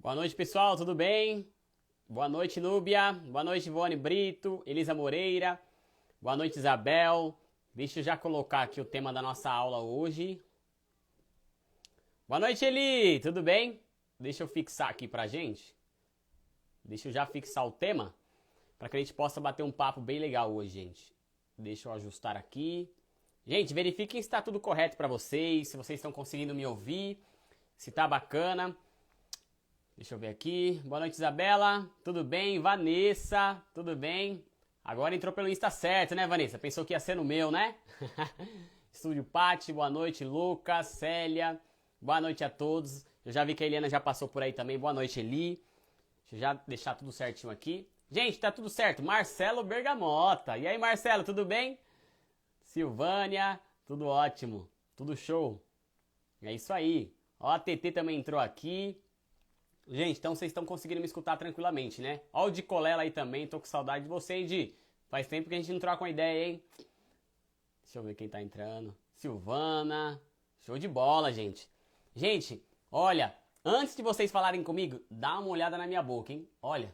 Boa noite, pessoal, tudo bem? Boa noite, Núbia. Boa noite, Ivone Brito, Elisa Moreira. Boa noite, Isabel. Deixa eu já colocar aqui o tema da nossa aula hoje. Boa noite, Eli. Tudo bem? Deixa eu fixar aqui pra gente. Deixa eu já fixar o tema para que a gente possa bater um papo bem legal hoje, gente. Deixa eu ajustar aqui. Gente, verifiquem se está tudo correto para vocês, se vocês estão conseguindo me ouvir, se tá bacana. Deixa eu ver aqui. Boa noite, Isabela. Tudo bem? Vanessa, tudo bem? Agora entrou pelo Insta certo, né, Vanessa? Pensou que ia ser no meu, né? Estúdio Pati, boa noite, Lucas, Célia. Boa noite a todos. Eu já vi que a Eliana já passou por aí também. Boa noite, Eli. Deixa eu já deixar tudo certinho aqui. Gente, tá tudo certo. Marcelo Bergamota. E aí, Marcelo, tudo bem? Silvânia, tudo ótimo. Tudo show. É isso aí. Ó, a TT também entrou aqui. Gente, então vocês estão conseguindo me escutar tranquilamente, né? Ó o de Colela aí também, tô com saudade de você, hein, Di? Faz tempo que a gente não troca uma ideia, hein? Deixa eu ver quem tá entrando. Silvana. Show de bola, gente. Gente, olha, antes de vocês falarem comigo, dá uma olhada na minha boca, hein? Olha,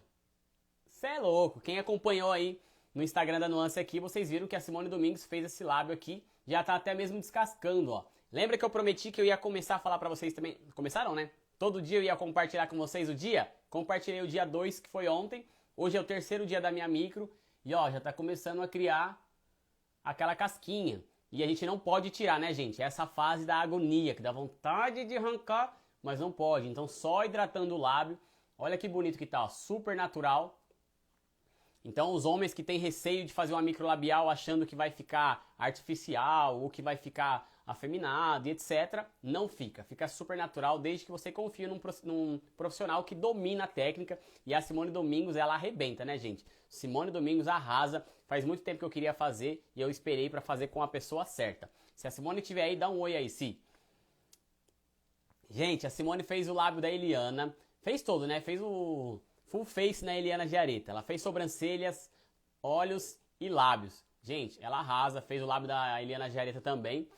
cê é louco. Quem acompanhou aí no Instagram da Nuance aqui, vocês viram que a Simone Domingos fez esse lábio aqui. Já tá até mesmo descascando, ó. Lembra que eu prometi que eu ia começar a falar pra vocês também? Começaram, né? Todo dia eu ia compartilhar com vocês o dia. Compartilhei o dia 2, que foi ontem. Hoje é o terceiro dia da minha micro. E ó, já tá começando a criar aquela casquinha. E a gente não pode tirar, né, gente? Essa fase da agonia, que dá vontade de arrancar, mas não pode. Então só hidratando o lábio. Olha que bonito que tá, ó. Super natural. Então os homens que têm receio de fazer uma microlabial achando que vai ficar artificial ou que vai ficar afeminado e etc, não fica. Fica super natural desde que você confie num profissional que domina a técnica. E a Simone Domingos, ela arrebenta, né, gente? Simone Domingos arrasa. Faz muito tempo que eu queria fazer e eu esperei pra fazer com a pessoa certa. Se a Simone tiver aí, dá um oi aí, Si. Gente, a Simone fez o lábio da Eliana. Fez todo, né? Fez o full face na Eliana Giaretta. Ela fez sobrancelhas, olhos e lábios. Gente, ela arrasa. Fez o lábio da Eliana Giaretta também.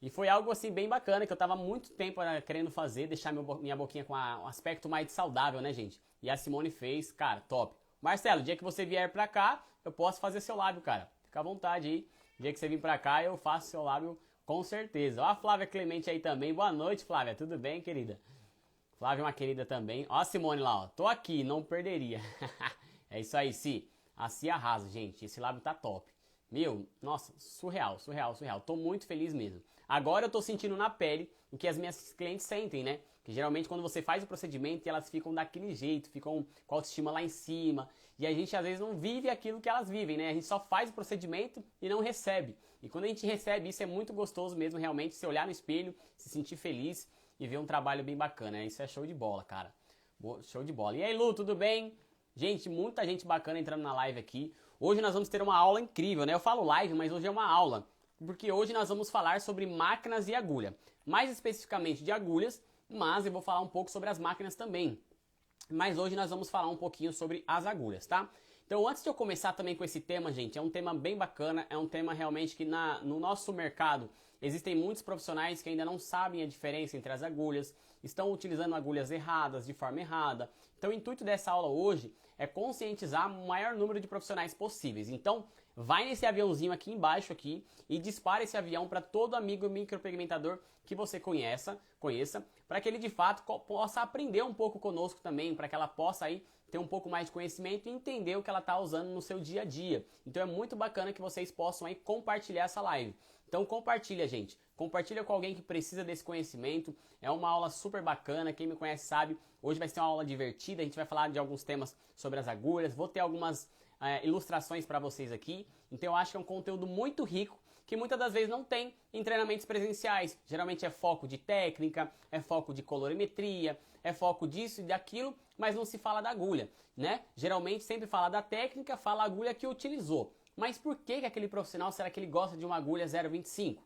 E foi algo assim bem bacana, que eu tava há muito tempo querendo fazer, deixar minha boquinha com um aspecto mais saudável, né, gente? E a Simone fez, cara, top. Marcelo, o dia que você vier pra cá, eu posso fazer seu lábio, cara. Fica à vontade aí. O dia que você vir pra cá, eu faço seu lábio com certeza. Ó a Flávia Clemente aí também. Boa noite, Flávia. Tudo bem, querida? Flávia é uma querida também. Ó a Simone lá, ó. Tô aqui, não perderia. É isso aí, Si. A Si arrasa, gente. Esse lábio tá top. Meu, nossa, surreal, surreal, surreal. Tô muito feliz mesmo. Agora eu tô sentindo na pele o que as minhas clientes sentem, né? Que geralmente quando você faz o procedimento, elas ficam daquele jeito, ficam com a autoestima lá em cima. E a gente às vezes não vive aquilo que elas vivem, né? A gente só faz o procedimento e não recebe. E quando a gente recebe isso é muito gostoso mesmo, realmente, se olhar no espelho, se sentir feliz e ver um trabalho bem bacana. Isso é show de bola, cara. Show de bola. E aí, Lu, tudo bem? Gente, muita gente bacana entrando na live aqui. Hoje nós vamos ter uma aula incrível, né? Eu falo live, mas hoje é uma aula. Porque hoje nós vamos falar sobre máquinas e agulha. Mais especificamente de agulhas, mas eu vou falar um pouco sobre as máquinas também. Mas hoje nós vamos falar um pouquinho sobre as agulhas, tá? Então antes de eu começar também com esse tema, gente, é um tema bem bacana, é um tema realmente que no nosso mercado existem muitos profissionais que ainda não sabem a diferença entre as agulhas, estão utilizando agulhas erradas, de forma errada. Então o intuito dessa aula hoje é conscientizar o maior número de profissionais possíveis. Então vai nesse aviãozinho aqui embaixo aqui e dispara esse avião para todo amigo micropigmentador que você conheça, para que ele de fato possa aprender um pouco conosco também, para que ela possa aí ter um pouco mais de conhecimento e entender o que ela está usando no seu dia a dia. Então é muito bacana que vocês possam aí compartilhar essa live. Então compartilha, gente. Compartilha com alguém que precisa desse conhecimento. É uma aula super bacana. Quem me conhece sabe. Hoje vai ser uma aula divertida. A gente vai falar de alguns temas sobre as agulhas. Vou ter algumas ilustrações para vocês aqui. Então eu acho que é um conteúdo muito rico que muitas das vezes não tem em treinamentos presenciais. Geralmente é foco de técnica, é foco de colorimetria, é foco disso e daquilo, mas não se fala da agulha, né? Geralmente sempre fala da técnica, fala a agulha que utilizou. Mas por que aquele profissional, será que ele gosta de uma agulha 0,25?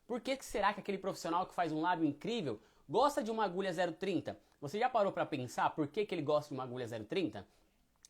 Por que será que aquele profissional que faz um lábio incrível gosta de uma agulha 0,30? Você já parou para pensar por que ele gosta de uma agulha 0,30?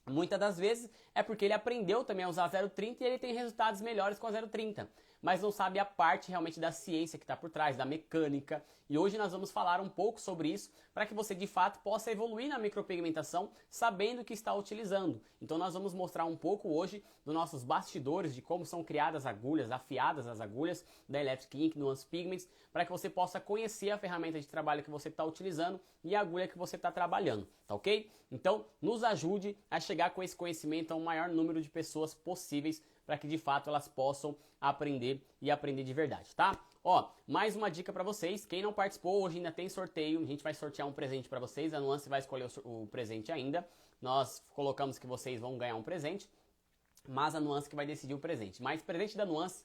Muitas das vezes é porque ele aprendeu também a usar 0,30 e ele tem resultados melhores com a 0,30. mas não sabe a parte realmente da ciência que está por trás, da mecânica. E hoje nós vamos falar um pouco sobre isso para que você de fato possa evoluir na micropigmentação sabendo o que está utilizando. Então nós vamos mostrar um pouco hoje dos nossos bastidores de como são criadas agulhas, afiadas as agulhas da Electric Ink Nuance Pigments, para que você possa conhecer a ferramenta de trabalho que você está utilizando e a agulha que você está trabalhando, tá ok? Então nos ajude a chegar com esse conhecimento a um maior número de pessoas possíveis para que de fato elas possam aprender e aprender de verdade, tá? Ó, mais uma dica para vocês, quem não participou, hoje ainda tem sorteio, a gente vai sortear um presente para vocês, a Nuance vai escolher o presente ainda, nós colocamos que vocês vão ganhar um presente, mas a Nuance que vai decidir o presente, mas o presente da Nuance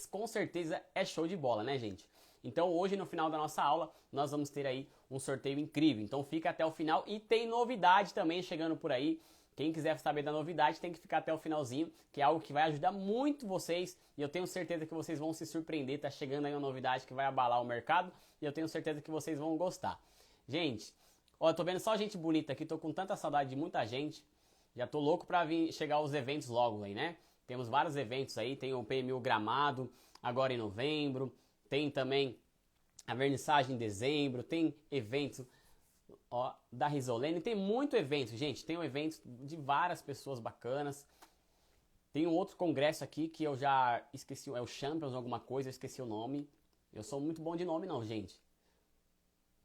com certeza é show de bola, né gente? Então hoje no final da nossa aula nós vamos ter aí um sorteio incrível, então fica até o final e tem novidade também chegando por aí. Quem quiser saber da novidade tem que ficar até o finalzinho, que é algo que vai ajudar muito vocês e eu tenho certeza que vocês vão se surpreender, tá chegando aí uma novidade que vai abalar o mercado e eu tenho certeza que vocês vão gostar. Gente, ó, eu tô vendo só gente bonita aqui, tô com tanta saudade de muita gente, já tô louco pra vir chegar os eventos logo aí, né? Temos vários eventos aí, tem o PMU Gramado agora em novembro, tem também a vernissagem em dezembro, tem evento ó, da Risolene, tem muito evento, gente, tem um evento de várias pessoas bacanas, tem um outro congresso aqui que eu já esqueci, é o Champions alguma coisa, eu esqueci o nome, eu sou muito bom de nome não, gente.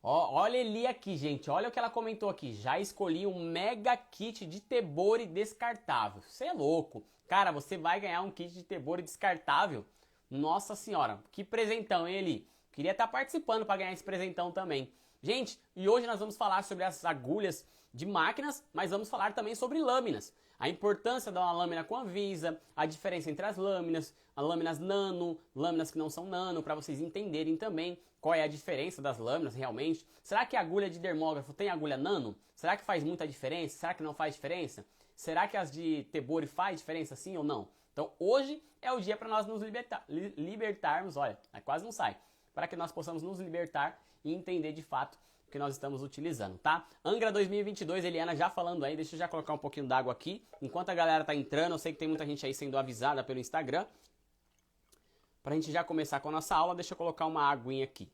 Ó, olha ele aqui, gente, olha o que ela comentou aqui, já escolhi um mega kit de Tebori descartável, você é louco, cara, você vai ganhar um kit de Tebori descartável, nossa senhora, que presentão, hein, Eli? Queria estar participando para ganhar esse presentão também. Gente, e hoje nós vamos falar sobre as agulhas de máquinas, mas vamos falar também sobre lâminas. A importância de uma lâmina com avisa, a diferença entre as lâminas nano, lâminas que não são nano, para vocês entenderem também qual é a diferença das lâminas realmente. Será que a agulha de dermógrafo tem agulha nano? Será que faz muita diferença? Será que não faz diferença? Será que as de Tebori faz diferença sim ou não? Então hoje é o dia para nós nos libertarmos, olha, quase não sai, para que nós possamos nos libertar e entender de fato o que nós estamos utilizando, tá? Angra 2022, Eliana já falando aí, deixa eu já colocar um pouquinho d'água aqui, enquanto a galera tá entrando, eu sei que tem muita gente aí sendo avisada pelo Instagram, pra gente já começar com a nossa aula, deixa eu colocar uma aguinha aqui.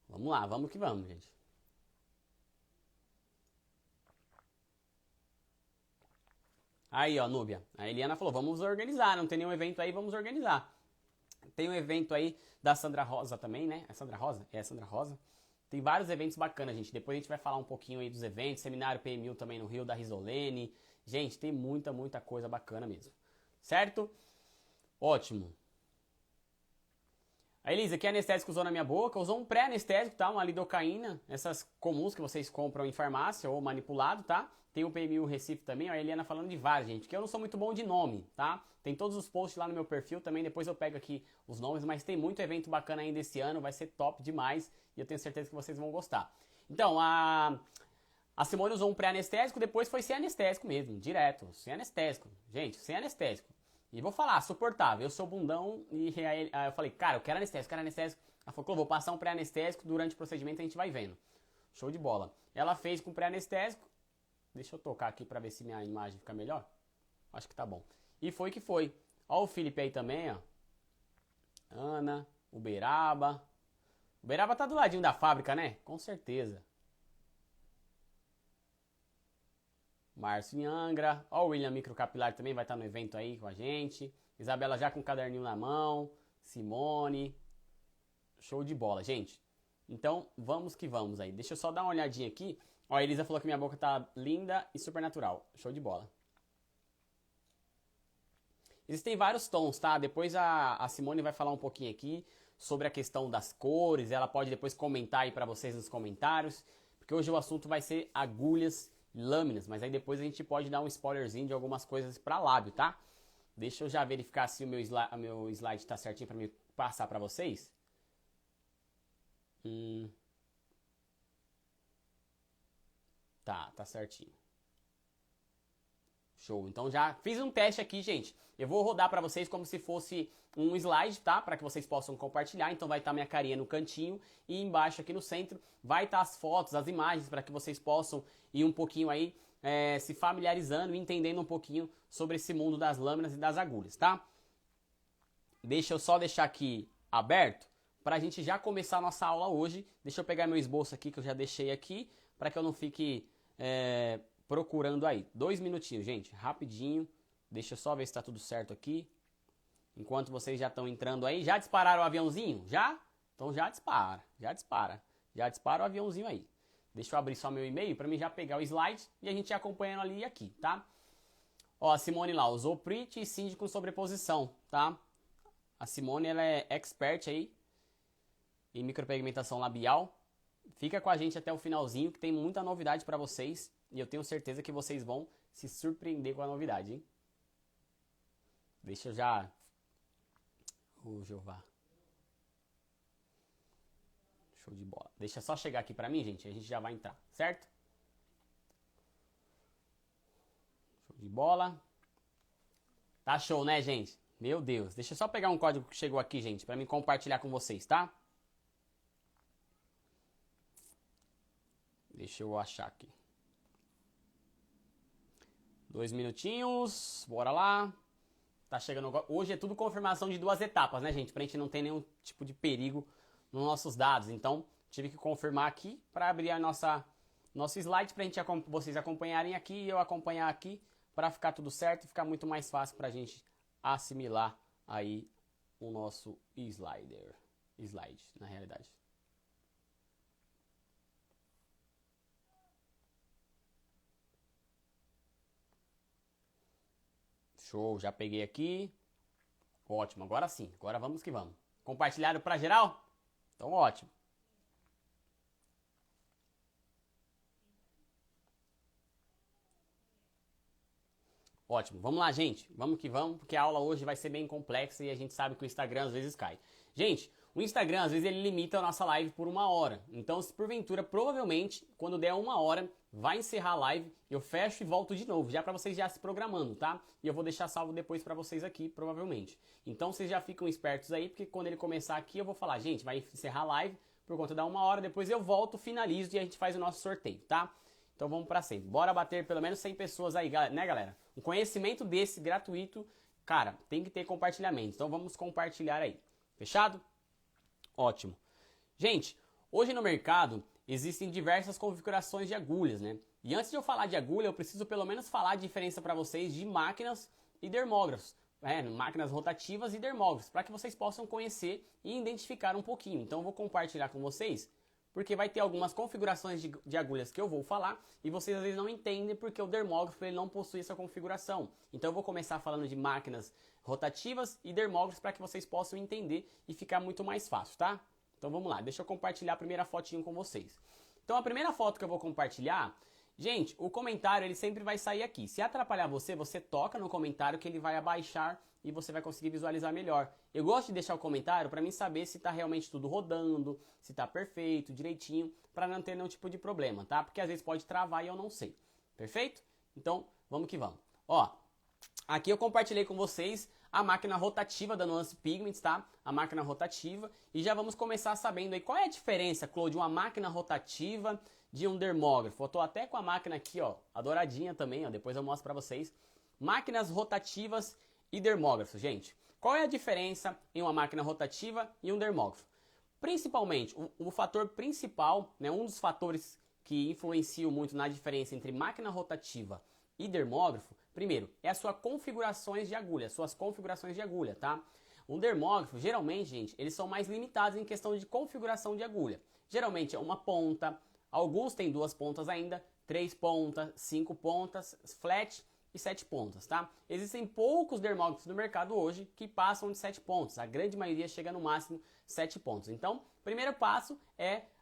Vamos lá, vamos que vamos, gente. Aí, ó, Núbia, a Eliana falou, vamos organizar, não tem nenhum evento aí, vamos organizar. Tem um evento aí da Sandra Rosa também, né? É Sandra Rosa? É, Sandra Rosa. Tem vários eventos bacanas, gente. Depois a gente vai falar um pouquinho aí dos eventos. Seminário PMU também no Rio, da Risolene. Gente, tem muita coisa bacana mesmo. Certo? Ótimo. A Elisa, que anestésico usou na minha boca? Usou um pré-anestésico, tá? Uma lidocaína. Essas comuns que vocês compram em farmácia ou manipulado, tá? Tem o PMU Recife também, ó, a Eliana falando de vários, gente, que eu não sou muito bom de nome, tá? Tem todos os posts lá no meu perfil também, depois eu pego aqui os nomes, mas tem muito evento bacana ainda esse ano, vai ser top demais e eu tenho certeza que vocês vão gostar. Então, a Simone usou um pré-anestésico, depois foi sem anestésico mesmo, direto, sem anestésico. Gente, sem anestésico. E vou falar, suportável, eu sou bundão e aí eu falei, cara, eu quero anestésico. Ela falou, vou passar um pré-anestésico, durante o procedimento a gente vai vendo. Show de bola. Ela fez com pré-anestésico. Deixa eu tocar aqui pra ver se minha imagem fica melhor. Acho que tá bom. E foi que foi. Ó o Felipe aí também, ó. Ana, Uberaba. Uberaba tá do ladinho da fábrica, né? Com certeza. Márcio em Angra. Ó o William Microcapilar também vai estar no evento aí com a gente. Isabela já com o caderninho na mão. Simone. Show de bola, gente. Então, vamos que vamos aí. Deixa eu só dar uma olhadinha aqui. Ó, a Elisa falou que minha boca tá linda e super natural. Show de bola. Existem vários tons, tá? Depois a Simone vai falar um pouquinho aqui sobre a questão das cores. Ela pode depois comentar aí pra vocês nos comentários. Porque hoje o assunto vai ser agulhas e lâminas. Mas aí depois a gente pode dar um spoilerzinho de algumas coisas pra lábio, tá? Deixa eu já verificar se o meu slide tá certinho pra me passar pra vocês. Tá certinho. Show. Então já fiz um teste aqui, gente. Eu vou rodar pra vocês como se fosse um slide, tá? Para que vocês possam compartilhar. Então vai estar minha carinha no cantinho e embaixo aqui no centro vai estar as fotos, as imagens para que vocês possam ir um pouquinho aí se familiarizando e entendendo um pouquinho sobre esse mundo das lâminas e das agulhas, tá? deixa eu só deixar aqui aberto para a gente já começar a nossa aula hoje. Deixa eu pegar meu esboço aqui que eu já deixei aqui para que eu não fique procurando aí. 2 minutinhos, gente, rapidinho. Deixa eu só ver se está tudo certo aqui. Enquanto vocês já estão entrando aí, já dispararam o aviãozinho? Já? Então já dispara, já dispara. Já dispara o aviãozinho aí. Deixa eu abrir só meu e-mail para mim já pegar o slide e a gente ir acompanhando ali e aqui, tá? Ó, a Simone lá usou Pretty e Cindy com sobreposição, tá? A Simone, ela é expert aí em micropigmentação labial. Fica com a gente até o finalzinho que tem muita novidade para vocês e eu tenho certeza que vocês vão se surpreender com a novidade, hein? Deixa eu já... Ô, Jeová. Show de bola. Deixa só chegar aqui pra mim, gente. A gente já vai entrar, certo? Show de bola. Tá show, né, gente? Meu Deus. Deixa eu só pegar um código que chegou aqui, gente, pra mim compartilhar com vocês, tá? Deixa eu achar aqui. 2 minutinhos. Bora lá. Tá chegando... Hoje é tudo confirmação de 2 etapas, né, gente? Pra gente não ter nenhum tipo de perigo nos nossos dados. Então, tive que confirmar aqui para abrir a nosso slide para vocês acompanharem aqui e eu acompanhar aqui para ficar tudo certo e ficar muito mais fácil para a gente assimilar aí o nosso slide, na realidade. Show, já peguei aqui. Ótimo, agora sim, agora vamos que vamos. Compartilharam para geral? Então, ótimo. Ótimo, vamos lá, gente. Vamos que vamos, porque a aula hoje vai ser bem complexa e a gente sabe que o Instagram às vezes cai. Gente, o Instagram às vezes ele limita a nossa live por 1 hora. Então, se porventura, provavelmente, quando der 1 hora, vai encerrar a live, eu fecho e volto de novo, já para vocês já se programando, tá? E eu vou deixar salvo depois para vocês aqui, provavelmente. Então, vocês já ficam espertos aí, porque quando ele começar aqui, eu vou falar, gente, vai encerrar a live por conta da 1 hora, depois eu volto, finalizo e a gente faz o nosso sorteio, tá? Então vamos para sempre. Bora bater pelo menos 100 pessoas aí, né, galera? Um conhecimento desse gratuito, cara, tem que ter compartilhamento. Então vamos compartilhar aí. Fechado? Ótimo. Gente, hoje no mercado existem diversas configurações de agulhas, né? E antes de eu falar de agulha, eu preciso pelo menos falar a diferença para vocês de máquinas e dermógrafos. Máquinas rotativas e dermógrafos, para que vocês possam conhecer e identificar um pouquinho. Então eu vou compartilhar com vocês porque vai ter algumas configurações de agulhas que eu vou falar e vocês às vezes não entendem porque o dermógrafo ele não possui essa configuração. Então eu vou começar falando de máquinas rotativas e dermógrafos para que vocês possam entender e ficar muito mais fácil, tá? Então vamos lá, deixa eu compartilhar a primeira fotinho com vocês. Então a primeira foto que eu vou compartilhar, gente, o comentário ele sempre vai sair aqui. Se atrapalhar você, você toca no comentário que ele vai abaixar e você vai conseguir visualizar melhor. Eu gosto de deixar o comentário para mim saber se está realmente tudo rodando, se está perfeito, direitinho, para não ter nenhum tipo de problema, tá? Porque às vezes pode travar e eu não sei. Perfeito? Então, vamos que vamos. Ó, aqui eu compartilhei com vocês a máquina rotativa da Nuance Pigments, tá? A máquina rotativa. E já vamos começar sabendo aí qual é a diferença, Clô, de uma máquina rotativa de um dermógrafo. Eu tô até com a máquina aqui, ó, a douradinha também, ó, depois eu mostro para vocês. Máquinas rotativas e dermógrafos, gente. Qual é a diferença em uma máquina rotativa e um dermógrafo? Principalmente, o fator principal, né, um dos fatores que influenciam muito na diferença entre máquina rotativa e dermógrafo, primeiro, é as suas configurações de agulha, tá? Um dermógrafo, geralmente, gente, eles são mais limitados em questão de configuração de agulha. Geralmente é uma ponta, alguns têm 2 pontas ainda, 3 pontas, 5 pontas, flat e 7 pontas, tá? Existem poucos dermógrafos no mercado hoje que passam de 7 pontos. A grande maioria chega no máximo 7 pontos. Então,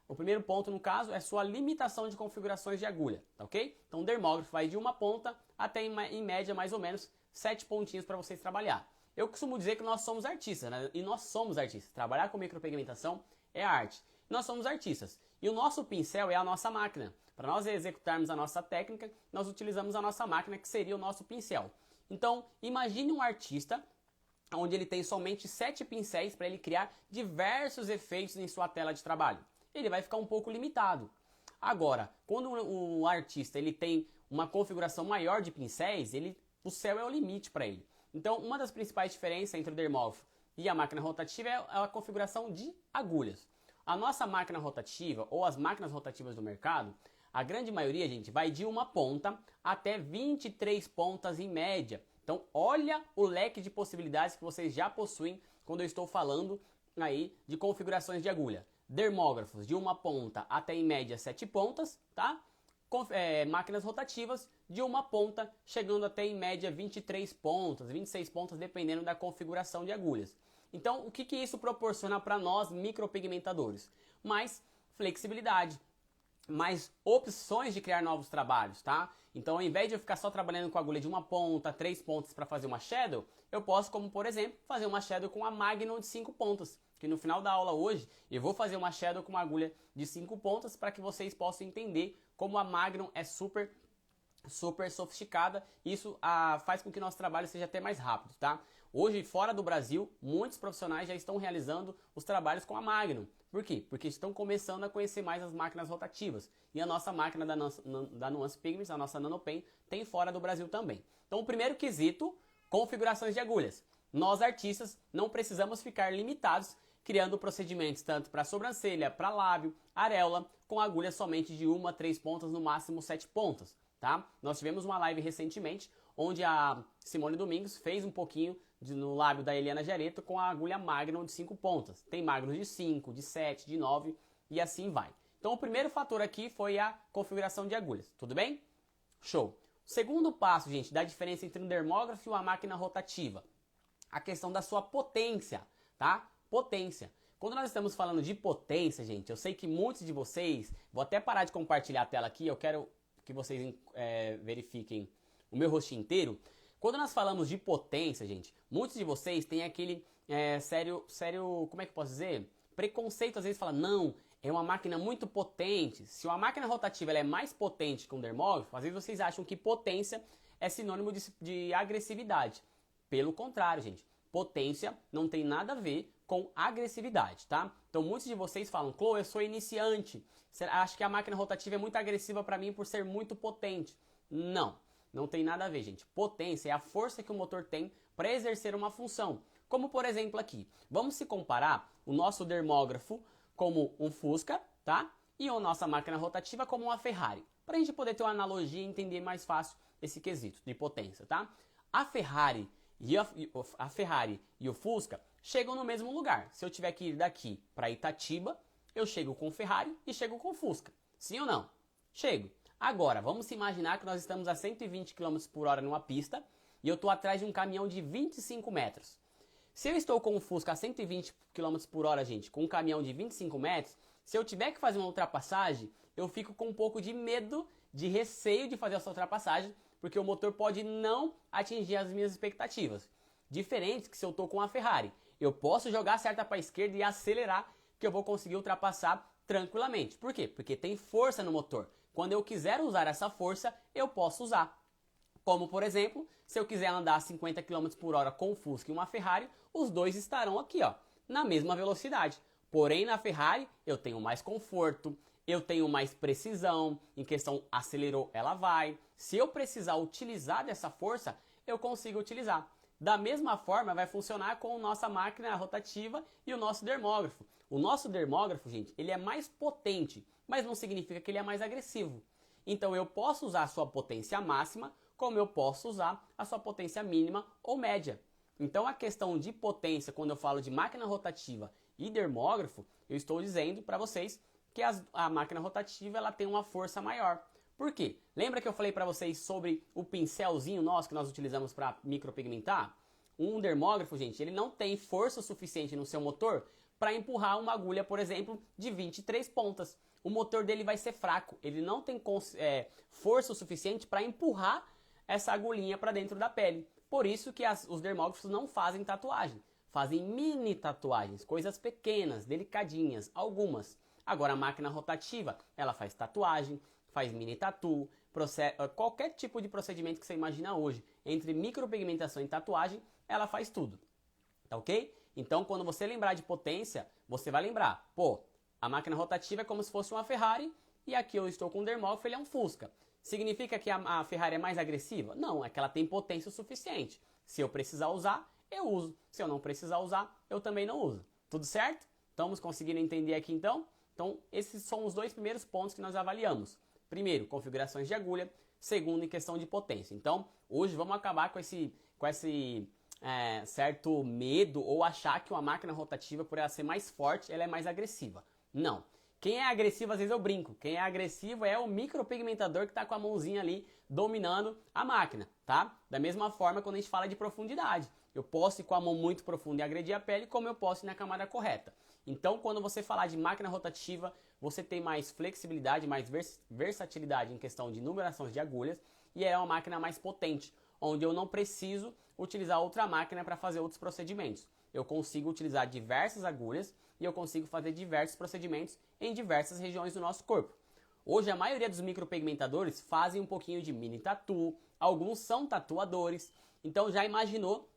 o primeiro ponto no caso é sua limitação de configurações de agulha, tá ok? Então, o dermógrafo vai de uma ponta até em média mais ou menos 7 pontinhos para vocês trabalhar. Eu costumo dizer que nós somos artistas, né? E nós somos artistas. Trabalhar com micropigmentação é arte. Nós somos artistas. E o nosso pincel é a nossa máquina. Para nós executarmos a nossa técnica, nós utilizamos a nossa máquina, que seria o nosso pincel. Então, imagine um artista onde ele tem somente 7 pincéis para ele criar diversos efeitos em sua tela de trabalho. Ele vai ficar um pouco limitado. Agora, quando o artista ele tem uma configuração maior de pincéis, o céu é o limite para ele. Então, uma das principais diferenças entre o dermógrafo e a máquina rotativa é a configuração de agulhas. A nossa máquina rotativa, ou as máquinas rotativas do mercado, a grande maioria, gente, vai de uma ponta até 23 pontas em média. Então, olha o leque de possibilidades que vocês já possuem quando eu estou falando aí de configurações de agulha. Dermógrafos de uma ponta até em média 7 pontas, tá? Máquinas rotativas de uma ponta, chegando até em média 23 pontas, 26 pontas, dependendo da configuração de agulhas. Então, o que isso proporciona para nós micropigmentadores? Mais flexibilidade, mais opções de criar novos trabalhos, tá? Então, ao invés de eu ficar só trabalhando com agulha de uma ponta, 3 pontas para fazer uma shadow, eu posso, como por exemplo, fazer uma shadow com a Magnum de 5 pontas, que no final da aula hoje eu vou fazer uma shadow com uma agulha de 5 pontas para que vocês possam entender como a Magnum é super sofisticada. Isso faz com que nosso trabalho seja até mais rápido, tá? Hoje, fora do Brasil, muitos profissionais já estão realizando os trabalhos com a Magnum. Por quê? Porque estão começando a conhecer mais as máquinas rotativas. E a nossa máquina da Nuance Pigments, a nossa NanoPen, tem fora do Brasil também. Então, o primeiro quesito, configurações de agulhas. Nós, artistas, não precisamos ficar limitados criando procedimentos tanto para sobrancelha, para lábio, areola, com agulhas somente de 1 a 3 pontas, no máximo 7 pontas. Tá? Nós tivemos uma live recentemente onde a Simone Domingos fez um pouquinho no lábio da Eliana Giarretto com a agulha Magnum de 5 pontas. Tem Magnum de 5, de 7, de 9 e assim vai. Então o primeiro fator aqui foi a configuração de agulhas, tudo bem? Show! O segundo passo, gente, da diferença entre um dermógrafo e uma máquina rotativa. A questão da sua potência, tá? Potência. Quando nós estamos falando de potência, gente, eu sei que muitos de vocês... Vou até parar de compartilhar a tela aqui, eu quero que vocês verifiquem o meu rostinho inteiro. Quando nós falamos de potência, gente, muitos de vocês têm aquele sério, como é que eu posso dizer? Preconceito, às vezes fala, não, é uma máquina muito potente. Se uma máquina rotativa ela é mais potente que um dermógrafo, às vezes vocês acham que potência é sinônimo de agressividade. Pelo contrário, gente, potência não tem nada a ver com agressividade, tá? Então muitos de vocês falam, Chloe, eu sou iniciante, acho que a máquina rotativa é muito agressiva para mim por ser muito potente. Não tem nada a ver, gente. Potência é a força que o motor tem para exercer uma função. Como por exemplo aqui, vamos se comparar o nosso dermógrafo como um Fusca, tá? E a nossa máquina rotativa como uma Ferrari, para a gente poder ter uma analogia e entender mais fácil esse quesito de potência, tá? A Ferrari e o Fusca chegam no mesmo lugar. Se eu tiver que ir daqui para Itatiba, eu chego com o Ferrari e chego com o Fusca. Sim ou não? Chego. Agora, vamos imaginar que nós estamos a 120 km por hora numa pista e eu estou atrás de um caminhão de 25 metros. Se eu estou com o Fusca a 120 km por hora, gente, com um caminhão de 25 metros, se eu tiver que fazer uma ultrapassagem, eu fico com um pouco de medo, de receio de fazer essa ultrapassagem, porque o motor pode não atingir as minhas expectativas. Diferente que se eu estou com a Ferrari, eu posso jogar a seta para a esquerda e acelerar, que eu vou conseguir ultrapassar tranquilamente. Por quê? Porque tem força no motor. Quando eu quiser usar essa força, eu posso usar. Como, por exemplo, se eu quiser andar a 50 km por hora com o Fusca e uma Ferrari, os dois estarão aqui, ó, na mesma velocidade. Porém, na Ferrari, eu tenho mais conforto, eu tenho mais precisão, em questão acelerou, ela vai. Se eu precisar utilizar dessa força, eu consigo utilizar. Da mesma forma, vai funcionar com a nossa máquina rotativa e o nosso dermógrafo. O nosso dermógrafo, gente, ele é mais potente, mas não significa que ele é mais agressivo. Então, eu posso usar a sua potência máxima, como eu posso usar a sua potência mínima ou média. Então, a questão de potência, quando eu falo de máquina rotativa e dermógrafo, eu estou dizendo para vocês que a máquina rotativa ela tem uma força maior. Por quê? Lembra que eu falei para vocês sobre o pincelzinho nosso que nós utilizamos para micropigmentar? Um dermógrafo, gente, ele não tem força suficiente no seu motor para empurrar uma agulha, por exemplo, de 23 pontas. O motor dele vai ser fraco, ele não tem força suficiente para empurrar essa agulhinha para dentro da pele. Por isso que os dermógrafos não fazem tatuagem, fazem mini tatuagens, coisas pequenas, delicadinhas, algumas. Agora a máquina rotativa, ela faz tatuagem, faz mini tatu, qualquer tipo de procedimento que você imagina hoje, entre micropigmentação e tatuagem, ela faz tudo. Tá ok? Então quando você lembrar de potência, você vai lembrar, pô, a máquina rotativa é como se fosse uma Ferrari e aqui eu estou com um dermógrafo, ele é um Fusca. Significa que a Ferrari é mais agressiva? Não, é que ela tem potência o suficiente. Se eu precisar usar, eu uso. Se eu não precisar usar, eu também não uso. Tudo certo? Estamos conseguindo entender aqui então? Então, esses são os dois primeiros pontos que nós avaliamos. Primeiro, configurações de agulha. Segundo, em questão de potência. Então, hoje vamos acabar com esse certo medo ou achar que uma máquina rotativa, por ela ser mais forte, ela é mais agressiva. Não. Quem é agressivo, às vezes eu brinco. Quem é agressivo é o micropigmentador que está com a mãozinha ali dominando a máquina, tá? Da mesma forma quando a gente fala de profundidade. Eu posso ir com a mão muito profunda e agredir a pele, como eu posso ir na camada correta. Então, quando você falar de máquina rotativa, você tem mais flexibilidade, mais versatilidade em questão de numerações de agulhas e é uma máquina mais potente, onde eu não preciso utilizar outra máquina para fazer outros procedimentos. Eu consigo utilizar diversas agulhas e eu consigo fazer diversos procedimentos em diversas regiões do nosso corpo. Hoje a maioria dos micropigmentadores fazem um pouquinho de mini tatu, alguns são tatuadores, então já imaginou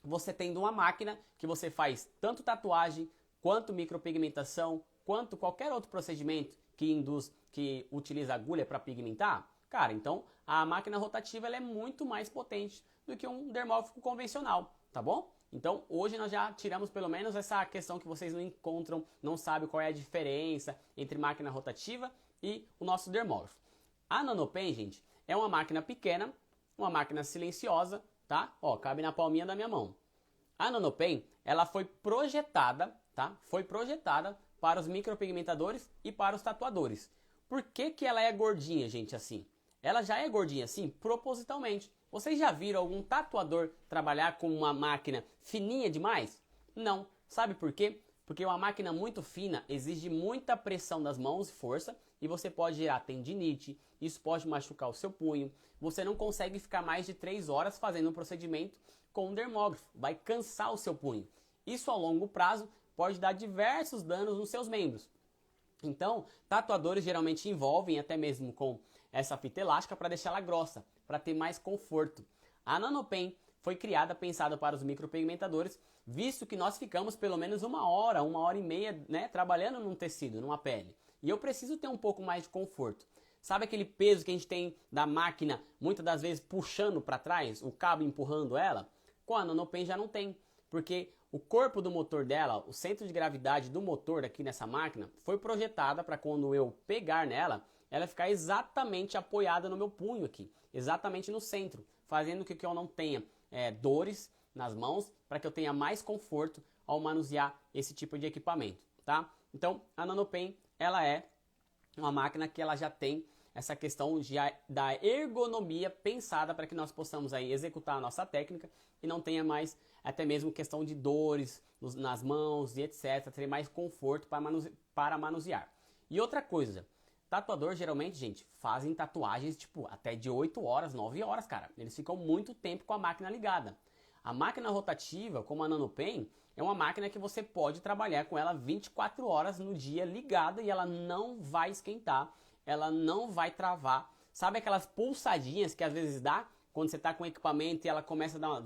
você tendo uma máquina que você faz tanto tatuagem, quanto micropigmentação, quanto qualquer outro procedimento que utiliza agulha para pigmentar? Cara, então a máquina rotativa ela é muito mais potente do que um dermógrafo convencional, tá bom? Então hoje nós já tiramos pelo menos essa questão que vocês não encontram, não sabem qual é a diferença entre máquina rotativa e o nosso dermógrafo. A NanoPen, gente, é uma máquina pequena, uma máquina silenciosa, tá? Ó, cabe na palminha da minha mão. A NanoPen, ela foi projetada, tá? Foi projetada para os micropigmentadores e para os tatuadores. Por que que ela é gordinha, gente, assim? Ela já é gordinha assim propositalmente. Vocês já viram algum tatuador trabalhar com uma máquina fininha demais? Não. Sabe por quê? Porque uma máquina muito fina exige muita pressão das mãos e força e você pode gerar tendinite, isso pode machucar o seu punho. Você não consegue ficar mais de 3 horas fazendo um procedimento com um dermógrafo, vai cansar o seu punho. Isso a longo prazo pode dar diversos danos nos seus membros. Então, tatuadores geralmente envolvem até mesmo com essa fita elástica para deixá-la grossa, para ter mais conforto. A NanoPen foi criada pensada para os micropigmentadores, visto que nós ficamos pelo menos 1 hora e meia, né, trabalhando num tecido, numa pele. E eu preciso ter um pouco mais de conforto. Sabe aquele peso que a gente tem da máquina, muitas das vezes puxando para trás, o cabo empurrando ela? Com a NanoPen já não tem, porque o corpo do motor dela, o centro de gravidade do motor aqui nessa máquina, foi projetada para quando eu pegar nela, ela ficar exatamente apoiada no meu punho aqui, exatamente no centro, fazendo com que eu não tenha dores nas mãos, para que eu tenha mais conforto ao manusear esse tipo de equipamento, tá? Então, a NanoPen, ela é uma máquina que ela já tem essa questão da ergonomia pensada para que nós possamos aí executar a nossa técnica e não tenha mais até mesmo questão de dores nas mãos e etc, ter mais conforto para manusear. E outra coisa, tatuador geralmente, gente, fazem tatuagens tipo até de 8 horas, 9 horas, cara. Eles ficam muito tempo com a máquina ligada. A máquina rotativa, como a NanoPen, é uma máquina que você pode trabalhar com ela 24 horas no dia ligada e ela não vai esquentar, ela não vai travar. Sabe aquelas pulsadinhas que às vezes dá quando você está com o equipamento e ela começa a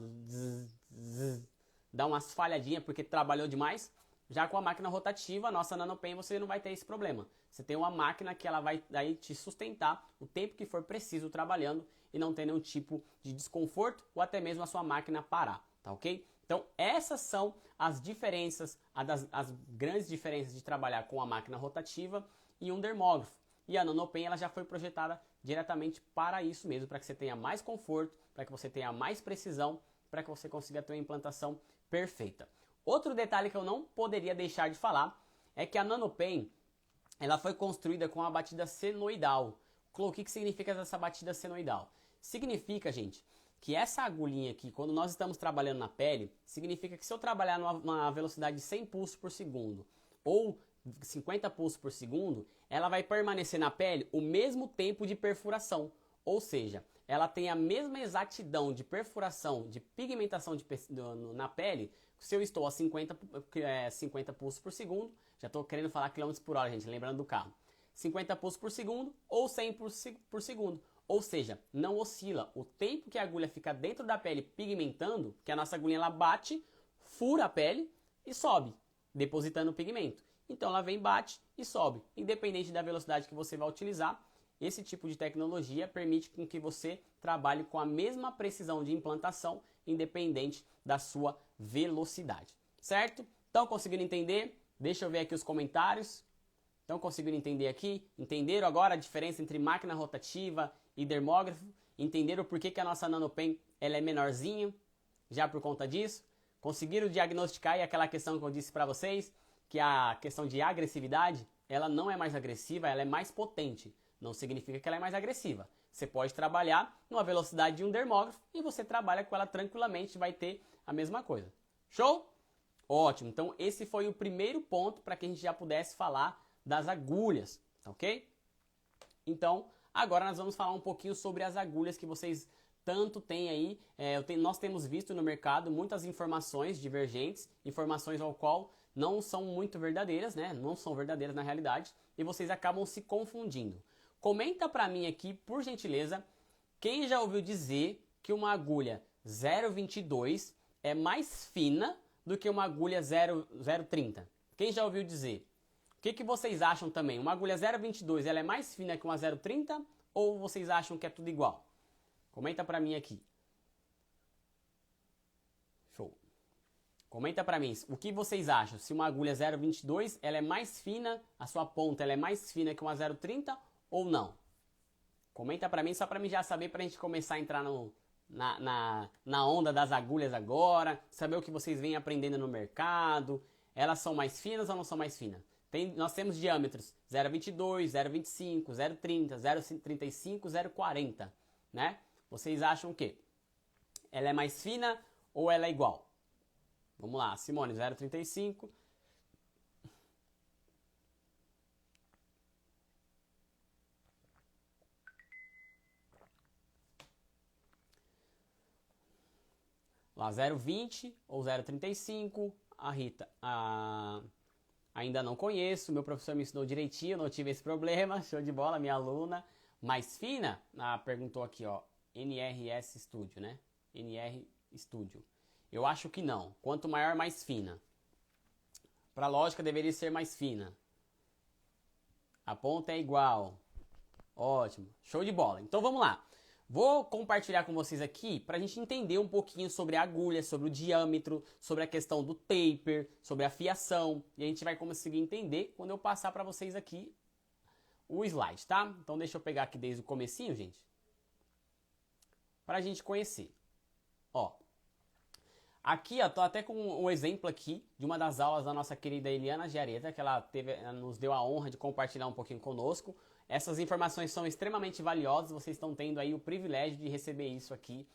dar umas falhadinhas porque trabalhou demais? Já com a máquina rotativa, a nossa NanoPen, você não vai ter esse problema. Você tem uma máquina que ela vai daí te sustentar o tempo que for preciso trabalhando e não ter nenhum tipo de desconforto ou até mesmo a sua máquina parar, tá ok? Então essas são as diferenças, as grandes diferenças de trabalhar com a máquina rotativa e um dermógrafo. E a NanoPen ela já foi projetada diretamente para isso mesmo, para que você tenha mais conforto, para que você tenha mais precisão, para que você consiga ter uma implantação perfeita. Outro detalhe que eu não poderia deixar de falar é que a NanoPen ela foi construída com a batida senoidal. O que significa essa batida senoidal? Significa, gente, que essa agulhinha aqui, quando nós estamos trabalhando na pele, significa que se eu trabalhar numa velocidade de 100 pulsos por segundo ou 50 pulsos por segundo, ela vai permanecer na pele o mesmo tempo de perfuração. Ou seja, ela tem a mesma exatidão de perfuração, de pigmentação na pele, se eu estou a 50 pulsos por segundo, já estou querendo falar quilômetros por hora, gente, lembrando do carro. 50 pulsos por segundo ou 100 por segundo. Ou seja, não oscila. O tempo que a agulha fica dentro da pele pigmentando, que a nossa agulha ela bate, fura a pele e sobe, depositando o pigmento. Então ela vem, bate e sobe. Independente da velocidade que você vai utilizar, esse tipo de tecnologia permite com que você trabalhe com a mesma precisão de implantação, independente da sua velocidade, certo? Estão conseguindo entender? Deixa eu ver aqui os comentários. Estão conseguindo entender aqui? Entenderam agora a diferença entre máquina rotativa e dermógrafo? Entenderam por que a nossa NanoPen ela é menorzinho? Já por conta disso? Conseguiram diagnosticar aí aquela questão que eu disse para vocês? Que a questão de agressividade, ela não é mais agressiva, ela é mais potente. Não significa que ela é mais agressiva. Você pode trabalhar numa velocidade de um dermógrafo e você trabalha com ela tranquilamente e vai ter a mesma coisa. Show? Ótimo. Então esse foi o primeiro ponto para que a gente já pudesse falar das agulhas, ok? Então agora nós vamos falar um pouquinho sobre as agulhas que vocês tanto têm aí. Nós temos visto no mercado muitas informações divergentes, informações ao qual não são muito verdadeiras, né? Não são verdadeiras na realidade e vocês acabam se confundindo. Comenta para mim aqui, por gentileza, quem já ouviu dizer que uma agulha 0,22 é mais fina do que uma agulha 0,30? Quem já ouviu dizer? O que vocês acham também? Uma agulha 0,22 ela é mais fina que uma 0,30 ou vocês acham que é tudo igual? Comenta para mim aqui. Show. Comenta para mim o que vocês acham. Se uma agulha 0,22 ela é mais fina, a sua ponta ela é mais fina que uma 0,30 ou não? Comenta para mim, só para mim já saber, para a gente começar a entrar na onda das agulhas agora, saber o que vocês vêm aprendendo no mercado. Elas são mais finas ou não são mais finas? Nós temos diâmetros 0,22, 0,25, 0,30, 0,35, 0,40, né? Vocês acham o quê? Ela é mais fina ou ela é igual? Vamos lá, Simone, 0,35. Lá 0,20 ou 0,35. A Rita, ainda não conheço, meu professor me ensinou direitinho, não tive esse problema, show de bola, minha aluna. Mais fina? Perguntou aqui, ó, NRS Studio, né? NR Studio. Eu acho que não. Quanto maior, mais fina. Para a lógica, deveria ser mais fina. A ponta é igual. Ótimo. Show de bola. Então, vamos lá. Vou compartilhar com vocês aqui para a gente entender um pouquinho sobre a agulha, sobre o diâmetro, sobre a questão do taper, sobre a fiação. E a gente vai conseguir entender quando eu passar para vocês aqui o slide, tá? Então deixa eu pegar aqui desde o comecinho, gente, para a gente conhecer. Ó, aqui, ó, tô até com um exemplo aqui de uma das aulas da nossa querida Eliana Giareta, que ela nos deu a honra de compartilhar um pouquinho conosco. Essas informações são extremamente valiosas, vocês estão tendo aí o privilégio de receber isso aqui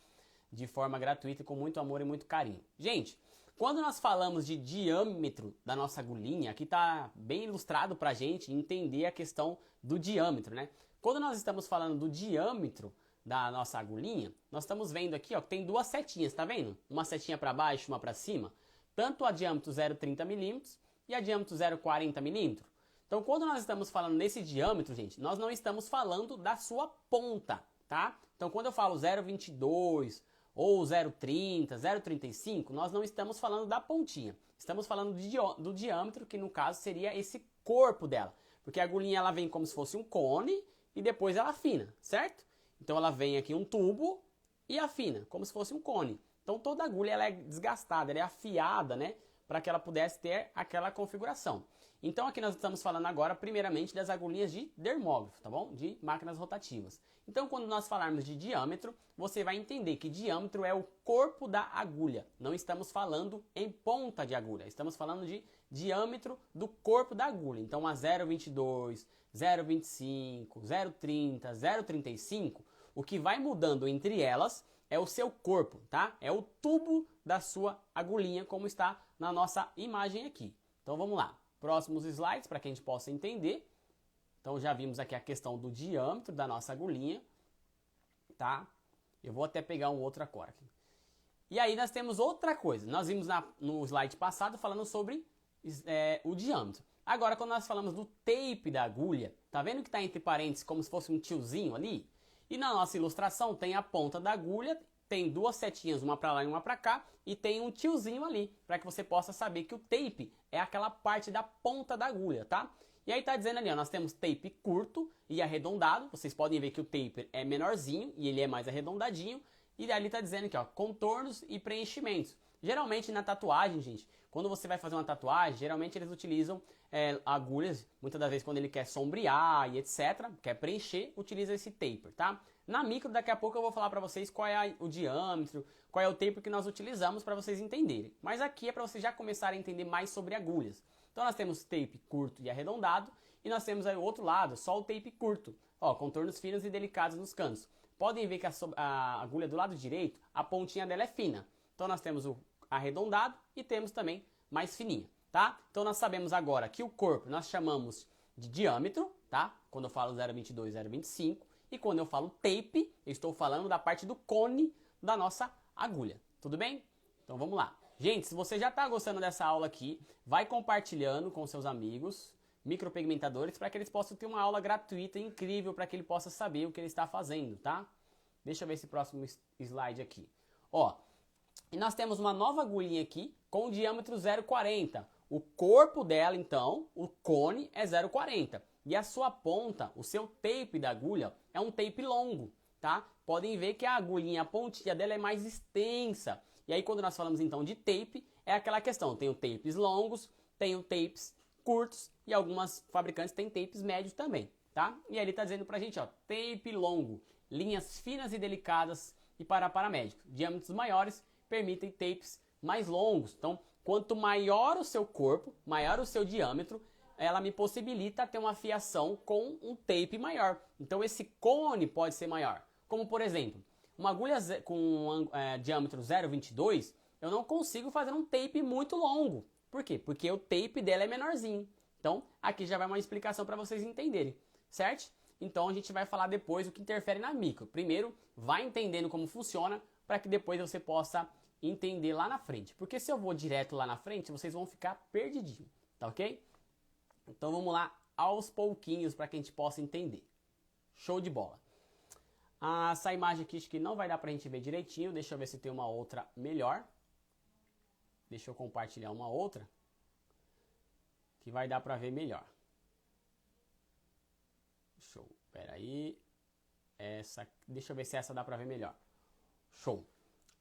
de forma gratuita, com muito amor e muito carinho. Gente, quando nós falamos de diâmetro da nossa agulhinha, aqui está bem ilustrado para a gente entender a questão do diâmetro, né? Quando nós estamos falando do diâmetro da nossa agulhinha, nós estamos vendo aqui, ó, que tem duas setinhas, tá vendo? Uma setinha para baixo, uma para cima. Tanto a diâmetro 0,30 milímetros e a diâmetro 0,40 milímetros. Então, quando nós estamos falando nesse diâmetro, gente, nós não estamos falando da sua ponta, tá? Então, quando eu falo 0,22 ou 0,30, 0,35, nós não estamos falando da pontinha. Estamos falando do diâmetro, que no caso seria esse corpo dela. Porque a agulhinha ela vem como se fosse um cone e depois ela afina, certo? Então, ela vem aqui um tubo e afina, como se fosse um cone. Então, toda agulha ela é desgastada, ela é afiada, né? Para que ela pudesse ter aquela configuração. Então aqui nós estamos falando agora primeiramente das agulhinhas de dermógrafo, tá bom? De máquinas rotativas. Então quando nós falarmos de diâmetro, você vai entender que diâmetro é o corpo da agulha. Não estamos falando em ponta de agulha, estamos falando de diâmetro do corpo da agulha. Então a 0,22, 0,25, 0,30, 0,35, o que vai mudando entre elas é o seu corpo, tá? É o tubo da sua agulhinha, como está na nossa imagem aqui. Então vamos lá. Próximos slides para que a gente possa entender. Então já vimos aqui a questão do diâmetro da nossa agulhinha, tá? Eu vou até pegar um outro agora aqui. E aí nós temos outra coisa. Nós vimos no slide passado falando sobre o diâmetro. Agora quando nós falamos do tape da agulha, tá vendo que está entre parênteses como se fosse um tiozinho ali? E na nossa ilustração tem a ponta da agulha, tem duas setinhas, uma para lá e uma para cá, e tem um tiozinho ali, para que você possa saber que o tape é aquela parte da ponta da agulha, tá? E aí tá dizendo ali, ó, nós temos tape curto e arredondado. Vocês podem ver que o taper é menorzinho e ele é mais arredondadinho. E ali tá dizendo aqui, ó, contornos e preenchimentos. Geralmente na tatuagem, gente, quando você vai fazer uma tatuagem, geralmente eles utilizam agulhas, muitas das vezes quando ele quer sombrear e etc, quer preencher, utiliza esse taper, tá? Na micro, daqui a pouco eu vou falar para vocês qual é o diâmetro, qual é o taper que nós utilizamos para vocês entenderem. Mas aqui é para vocês já começarem a entender mais sobre agulhas. Então nós temos tape curto e arredondado, e nós temos aí o outro lado, só o tape curto, ó, contornos finos e delicados nos cantos. Podem ver que a agulha do lado direito, a pontinha dela é fina. Então nós temos o arredondado e temos também mais fininha, tá? Então nós sabemos agora que o corpo nós chamamos de diâmetro, tá? Quando eu falo 0,22, 0,25, e quando eu falo tape, eu estou falando da parte do cone da nossa agulha, tudo bem? Então vamos lá. Gente, se você já está gostando dessa aula aqui, vai compartilhando com seus amigos, micropigmentadores, para que eles possam ter uma aula gratuita incrível, para que ele possa saber o que ele está fazendo, tá? Deixa eu ver esse próximo slide aqui. Ó, e nós temos uma nova agulhinha aqui com o diâmetro 0,40. O corpo dela, então, o cone é 0,40. E a sua ponta, o seu tape da agulha, é um tape longo, tá? Podem ver que a agulhinha, a pontinha dela é mais extensa. E aí quando nós falamos então de tape, é aquela questão. Tem tapes longos, tem tapes curtos e algumas fabricantes têm tapes médios também, tá? E aí ele tá dizendo pra gente, ó, tape longo, linhas finas e delicadas e para paramédicos. Diâmetros maiores permitem tapes mais longos. Então, quanto maior o seu corpo, maior o seu diâmetro, ela me possibilita ter uma fiação com um tape maior. Então, esse cone pode ser maior. Como, por exemplo, uma agulha com diâmetro 0,22, eu não consigo fazer um tape muito longo. Por quê? Porque o tape dela é menorzinho. Então, aqui já vai uma explicação para vocês entenderem, certo? Então, a gente vai falar depois o que interfere na micro. Primeiro, vai entendendo como funciona, para que depois você possa entender lá na frente. Porque se eu vou direto lá na frente, vocês vão ficar perdidinhos, tá ok? Então vamos lá aos pouquinhos para que a gente possa entender. Show de bola. Essa imagem aqui acho que não vai dar para a gente ver direitinho. Deixa eu ver se tem uma outra melhor. Deixa eu compartilhar uma outra que vai dar para ver melhor. Show. Espera aí. Deixa eu ver se essa dá para ver melhor. Show.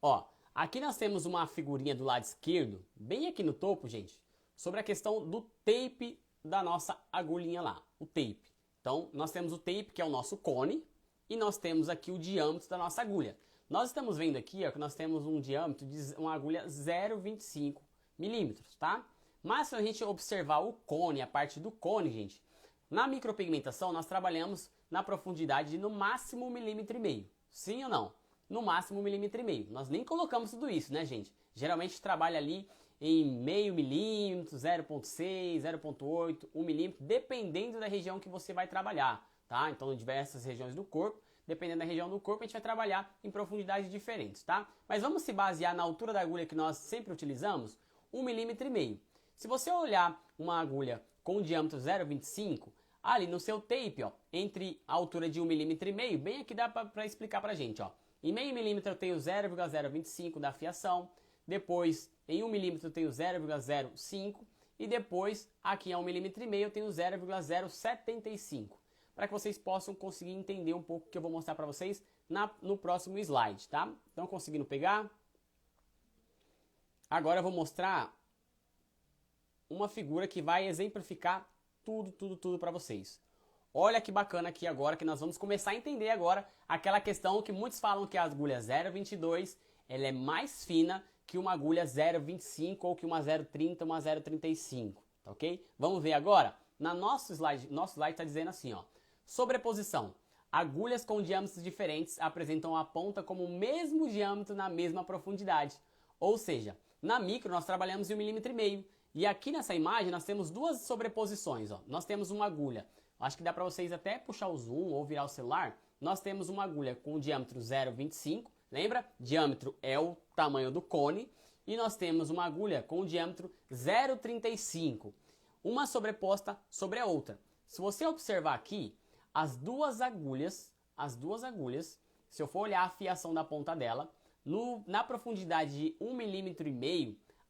Ó, aqui nós temos uma figurinha do lado esquerdo, bem aqui no topo, gente, sobre a questão do tape da nossa agulhinha lá, o tape. Então, nós temos o tape, que é o nosso cone, e nós temos aqui o diâmetro da nossa agulha. Nós estamos vendo aqui, ó, que nós temos um diâmetro de uma agulha 0,25 milímetros, tá? Mas se a gente observar o cone, a parte do cone, gente, na micropigmentação nós trabalhamos na profundidade de no máximo 1,5 milímetro. Sim ou não? No máximo 1,5 milímetro. Nós nem colocamos tudo isso, né, gente? Geralmente trabalha ali em 0,5 milímetro, 0,6, 0,8, 1 milímetro, dependendo da região que você vai trabalhar, tá? Então, em diversas regiões do corpo, dependendo da região do corpo, a gente vai trabalhar em profundidades diferentes, tá? Mas vamos se basear na altura da agulha que nós sempre utilizamos, 1,5 milímetro. Se você olhar uma agulha com diâmetro 0,25, ali no seu tape, ó, entre a altura de 1,5 milímetro, bem aqui dá para explicar pra gente, ó. Em meio milímetro eu tenho 0,025 da fiação, depois em 1 milímetro eu tenho 0,05 e depois aqui em 1,5 milímetro eu tenho 0,075. Para que vocês possam conseguir entender um pouco o que eu vou mostrar para vocês no próximo slide, tá? Estão conseguindo pegar? Agora eu vou mostrar uma figura que vai exemplificar tudo para vocês. Olha que bacana aqui agora que nós vamos começar a entender agora aquela questão que muitos falam que a agulha 0,22 ela é mais fina que uma agulha 0,25 ou que uma 0,30, uma 0,35, tá ok? Vamos ver agora? Nosso slide está dizendo assim, ó, sobreposição. Agulhas com diâmetros diferentes apresentam a ponta como o mesmo diâmetro na mesma profundidade. Ou seja, na micro nós trabalhamos em 1,5 milímetro. E aqui nessa imagem nós temos duas sobreposições, ó. Nós temos uma agulha, acho que dá para vocês até puxar o zoom ou virar o celular. Nós temos uma agulha com diâmetro 0,25, lembra? Diâmetro é o tamanho do cone. E nós temos uma agulha com diâmetro 0,35, uma sobreposta sobre a outra. Se você observar aqui, as duas agulhas, se eu for olhar a fiação da ponta dela, na profundidade de 1,5 milímetro,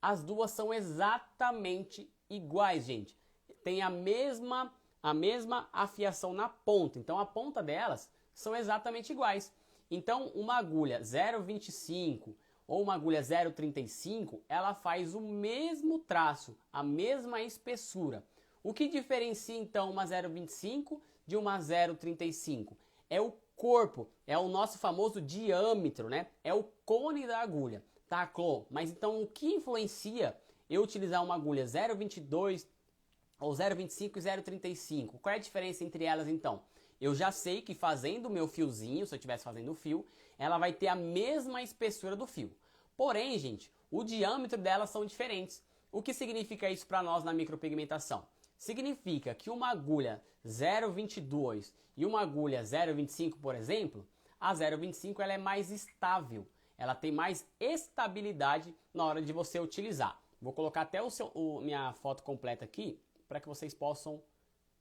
as duas são exatamente iguais, gente. Tem a mesma a mesma afiação na ponta. Então a ponta delas são exatamente iguais. Então uma agulha 0,25 ou uma agulha 0,35, ela faz o mesmo traço, a mesma espessura. O que diferencia então uma 0,25 de uma 0,35? É o corpo, é o nosso famoso diâmetro, né? É o cone da agulha. Tá, Clô? Mas então o que influencia eu utilizar uma agulha 0,22 ou 0,25 e 0,35? Qual é a diferença entre elas então? Eu já sei que fazendo o meu fiozinho, se eu estivesse fazendo o fio, ela vai ter a mesma espessura do fio. Porém, gente, o diâmetro delas são diferentes. O que significa isso para nós na micropigmentação? Significa que uma agulha 0,22 e uma agulha 0,25, por exemplo, a 0,25 ela é mais estável. Ela tem mais estabilidade na hora de você utilizar. Vou colocar até minha foto completa aqui para que vocês possam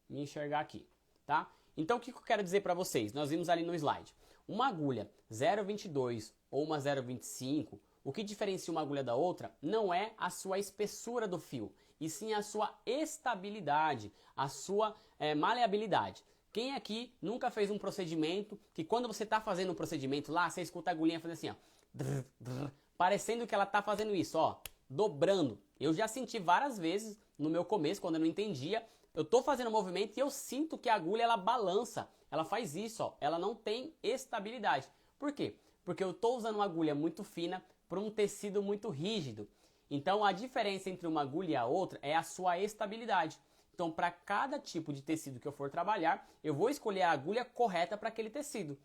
me enxergar aqui, tá? Então o que eu quero dizer para vocês? Nós vimos ali no slide. Uma agulha 0,22 ou uma 0,25, o que diferencia uma agulha da outra não é a sua espessura do fio, e sim a sua estabilidade, a sua maleabilidade. Quem aqui nunca fez um procedimento que quando você está fazendo um procedimento lá, você escuta a agulhinha fazer assim, ó, drr, drr, parecendo que ela está fazendo isso, ó, dobrando. Eu já senti várias vezes no meu começo, quando eu não entendia, eu estou fazendo o movimento e eu sinto que a agulha ela balança, ela faz isso, ó, ela não tem estabilidade. Por quê? Porque eu estou usando uma agulha muito fina para um tecido muito rígido. Então a diferença entre uma agulha e a outra é a sua estabilidade. Então para cada tipo de tecido que eu for trabalhar, eu vou escolher a agulha correta para aquele tecido.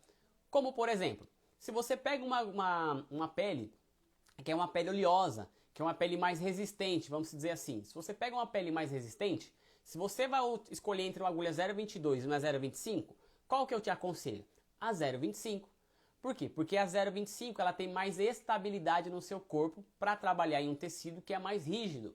Como por exemplo, se você pega uma pele, que é uma pele oleosa, que é uma pele mais resistente, vamos dizer assim. Se você pega uma pele mais resistente, se você vai escolher entre uma agulha 0,22 e uma 0,25, qual que eu te aconselho? A 0,25. Por quê? Porque a 0,25 ela tem mais estabilidade no seu corpo para trabalhar em um tecido que é mais rígido.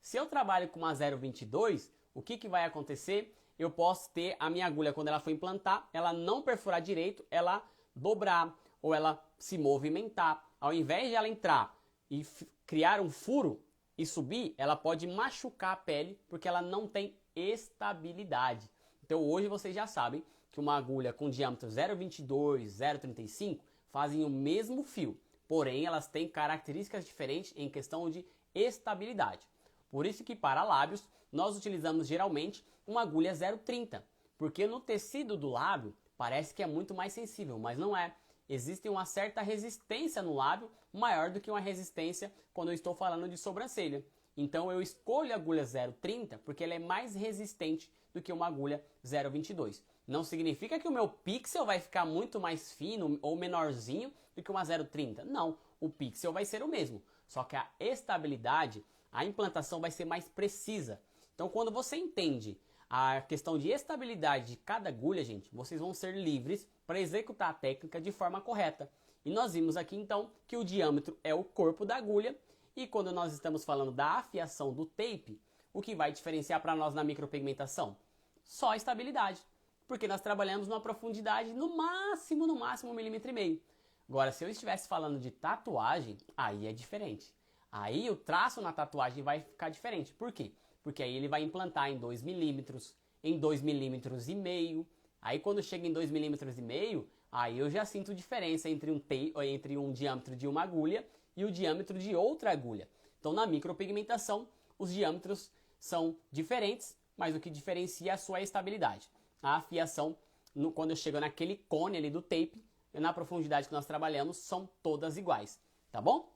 Se eu trabalho com uma 0,22, o que vai acontecer? Eu posso ter a minha agulha, quando ela for implantar, ela não perfurar direito, ela dobrar ou ela se movimentar. Ao invés de ela entrar e criar um furo e subir, ela pode machucar a pele porque ela não tem estabilidade. Então hoje vocês já sabem que uma agulha com diâmetro 0,22, 0,35 fazem o mesmo fio, porém elas têm características diferentes em questão de estabilidade. Por isso que para lábios nós utilizamos geralmente uma agulha 0,30, porque no tecido do lábio parece que é muito mais sensível, mas não é. Existe uma certa resistência no lábio, maior do que uma resistência quando eu estou falando de sobrancelha. Então eu escolho a agulha 0,30 porque ela é mais resistente do que uma agulha 0,22. Não significa que o meu pixel vai ficar muito mais fino ou menorzinho do que uma 0,30. Não, o pixel vai ser o mesmo. Só que a estabilidade, a implantação vai ser mais precisa. Então quando você entende a questão de estabilidade de cada agulha, gente, vocês vão ser livres para executar a técnica de forma correta. E nós vimos aqui então que o diâmetro é o corpo da agulha, e quando nós estamos falando da afiação do tape, o que vai diferenciar para nós na micropigmentação? Só a estabilidade, porque nós trabalhamos numa profundidade no máximo 1,5 mm. Agora, se eu estivesse falando de tatuagem, aí é diferente. Aí o traço na tatuagem vai ficar diferente. Por quê? Porque aí ele vai implantar em 2 milímetros, em 2,5 mm. Aí quando chega em 2,5 mm, aí eu já sinto diferença entre um diâmetro de uma agulha e o diâmetro de outra agulha. Então na micropigmentação, os diâmetros são diferentes, mas o que diferencia é a sua estabilidade. A afiação, quando eu chego naquele cone ali do tape, na profundidade que nós trabalhamos, são todas iguais, tá bom?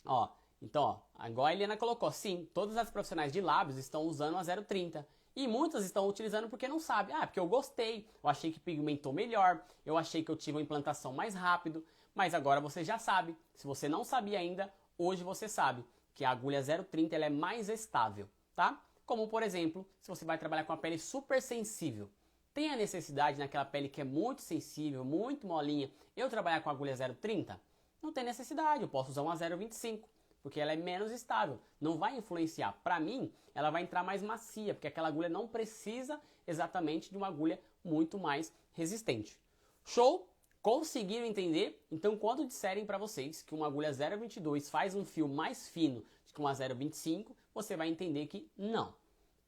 Ó, então, ó, igual a Helena colocou, sim, todas as profissionais de lábios estão usando a 0,30. E muitas estão utilizando porque não sabem. Ah, porque eu gostei, eu achei que pigmentou melhor, eu achei que eu tive uma implantação mais rápido. Mas agora você já sabe. Se você não sabia ainda, hoje você sabe que a agulha 0,30 ela é mais estável, tá? Como, por exemplo, se você vai trabalhar com a pele super sensível. Tem a necessidade naquela pele que é muito sensível, muito molinha, eu trabalhar com a agulha 0,30? Não tem necessidade, eu posso usar uma 0,25. Porque ela é menos estável, não vai influenciar. Para mim, ela vai entrar mais macia, porque aquela agulha não precisa exatamente de uma agulha muito mais resistente. Show? Conseguiram entender? Então, quando disserem para vocês que uma agulha 0,22 faz um fio mais fino do que uma 0,25, você vai entender que não.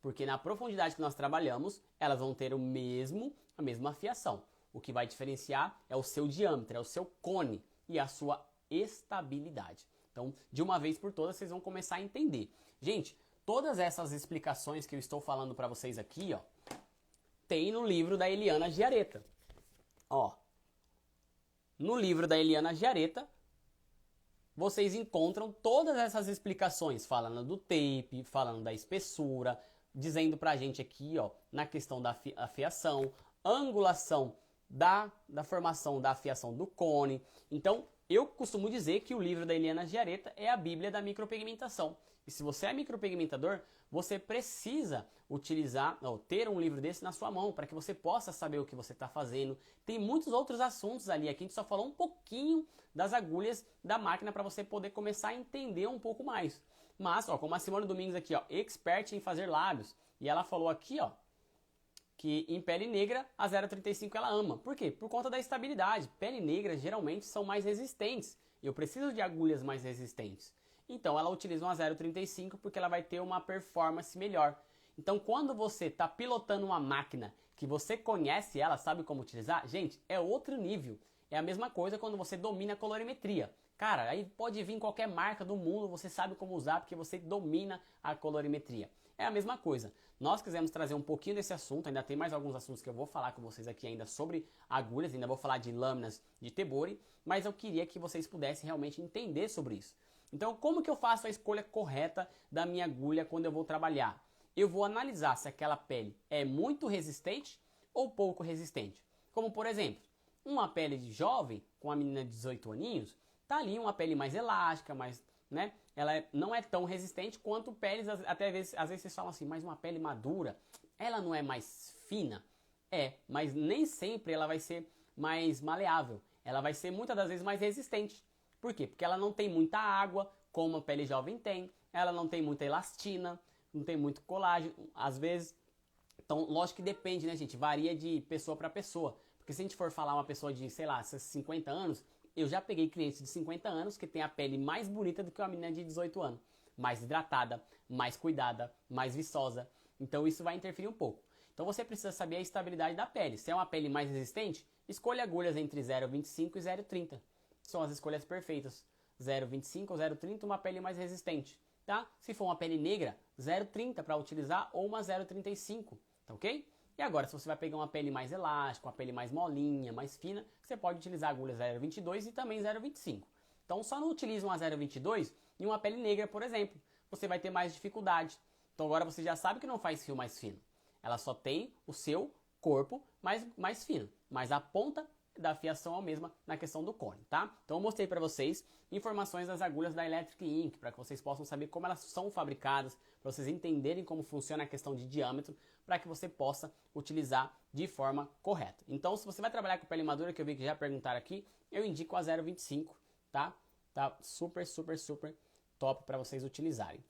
Porque na profundidade que nós trabalhamos, elas vão ter a mesma afiação. O que vai diferenciar é o seu diâmetro, é o seu cone e a sua estabilidade. Então, de uma vez por todas, vocês vão começar a entender. Gente, todas essas explicações que eu estou falando para vocês aqui, ó, tem no livro da Eliana Giaretta. Ó, no livro da Eliana Giaretta, vocês encontram todas essas explicações, falando do tape, falando da espessura, dizendo pra gente aqui, ó, na questão da afiação, angulação da formação da afiação do cone. Então, eu costumo dizer que o livro da Eliana Giaretta é a Bíblia da micropigmentação. E se você é micropigmentador, você precisa utilizar, ter um livro desse na sua mão, para que você possa saber o que você está fazendo. Tem muitos outros assuntos ali, aqui a gente só falou um pouquinho das agulhas da máquina para você poder começar a entender um pouco mais. Mas, ó, como a Simone Domingos aqui, ó, expert em fazer lábios, e ela falou aqui, ó, que em pele negra a 0,35 ela ama. Por quê? Por conta da estabilidade. Pele negra geralmente são mais resistentes. Eu preciso de agulhas mais resistentes. Então ela utiliza uma 0,35 porque ela vai ter uma performance melhor. Então quando você está pilotando uma máquina que você conhece ela, sabe como utilizar, gente, é outro nível. É a mesma coisa quando você domina a colorimetria. Cara, aí pode vir qualquer marca do mundo, você sabe como usar porque você domina a colorimetria. É a mesma coisa. Nós quisemos trazer um pouquinho desse assunto, ainda tem mais alguns assuntos que eu vou falar com vocês aqui ainda sobre agulhas, ainda vou falar de lâminas de Tebori, mas eu queria que vocês pudessem realmente entender sobre isso. Então, como que eu faço a escolha correta da minha agulha quando eu vou trabalhar? Eu vou analisar se aquela pele é muito resistente ou pouco resistente. Como, por exemplo, uma pele de jovem, com a menina de 18 aninhos, tá ali uma pele mais elástica, mais, né? Ela não é tão resistente quanto peles, até às vezes vocês falam assim, mas uma pele madura, ela não é mais fina? É, mas nem sempre ela vai ser mais maleável. Ela vai ser muitas das vezes mais resistente. Por quê? Porque ela não tem muita água, como a pele jovem tem, ela não tem muita elastina, não tem muito colágeno, às vezes. Então, lógico que depende, né, gente? Varia de pessoa para pessoa. Porque se a gente for falar uma pessoa de, sei lá, 50 anos, eu já peguei clientes de 50 anos que tem a pele mais bonita do que uma menina de 18 anos. Mais hidratada, mais cuidada, mais viçosa. Então, isso vai interferir um pouco. Então, você precisa saber a estabilidade da pele. Se é uma pele mais resistente, escolha agulhas entre 0,25 e 0,30. São as escolhas perfeitas. 0,25 ou 0,30, uma pele mais resistente, tá? Se for uma pele negra, 0,30 para utilizar ou uma 0,35, tá ok? E agora, se você vai pegar uma pele mais elástica, uma pele mais molinha, mais fina, você pode utilizar agulha 0,22 e também 0,25. Então, só não utilize uma 0,22 em uma pele negra, por exemplo. Você vai ter mais dificuldade. Então, agora você já sabe que não faz fio mais fino. Ela só tem o seu corpo mais fino, mas a ponta da afiação é a mesma na questão do cone, tá? Então eu mostrei para vocês informações das agulhas da Electric Ink, para que vocês possam saber como elas são fabricadas, para vocês entenderem como funciona a questão de diâmetro, para que você possa utilizar de forma correta. Então, se você vai trabalhar com pele madura, que eu vi que já perguntaram aqui, eu indico a 0,25, tá? Tá super, super, super top para vocês utilizarem.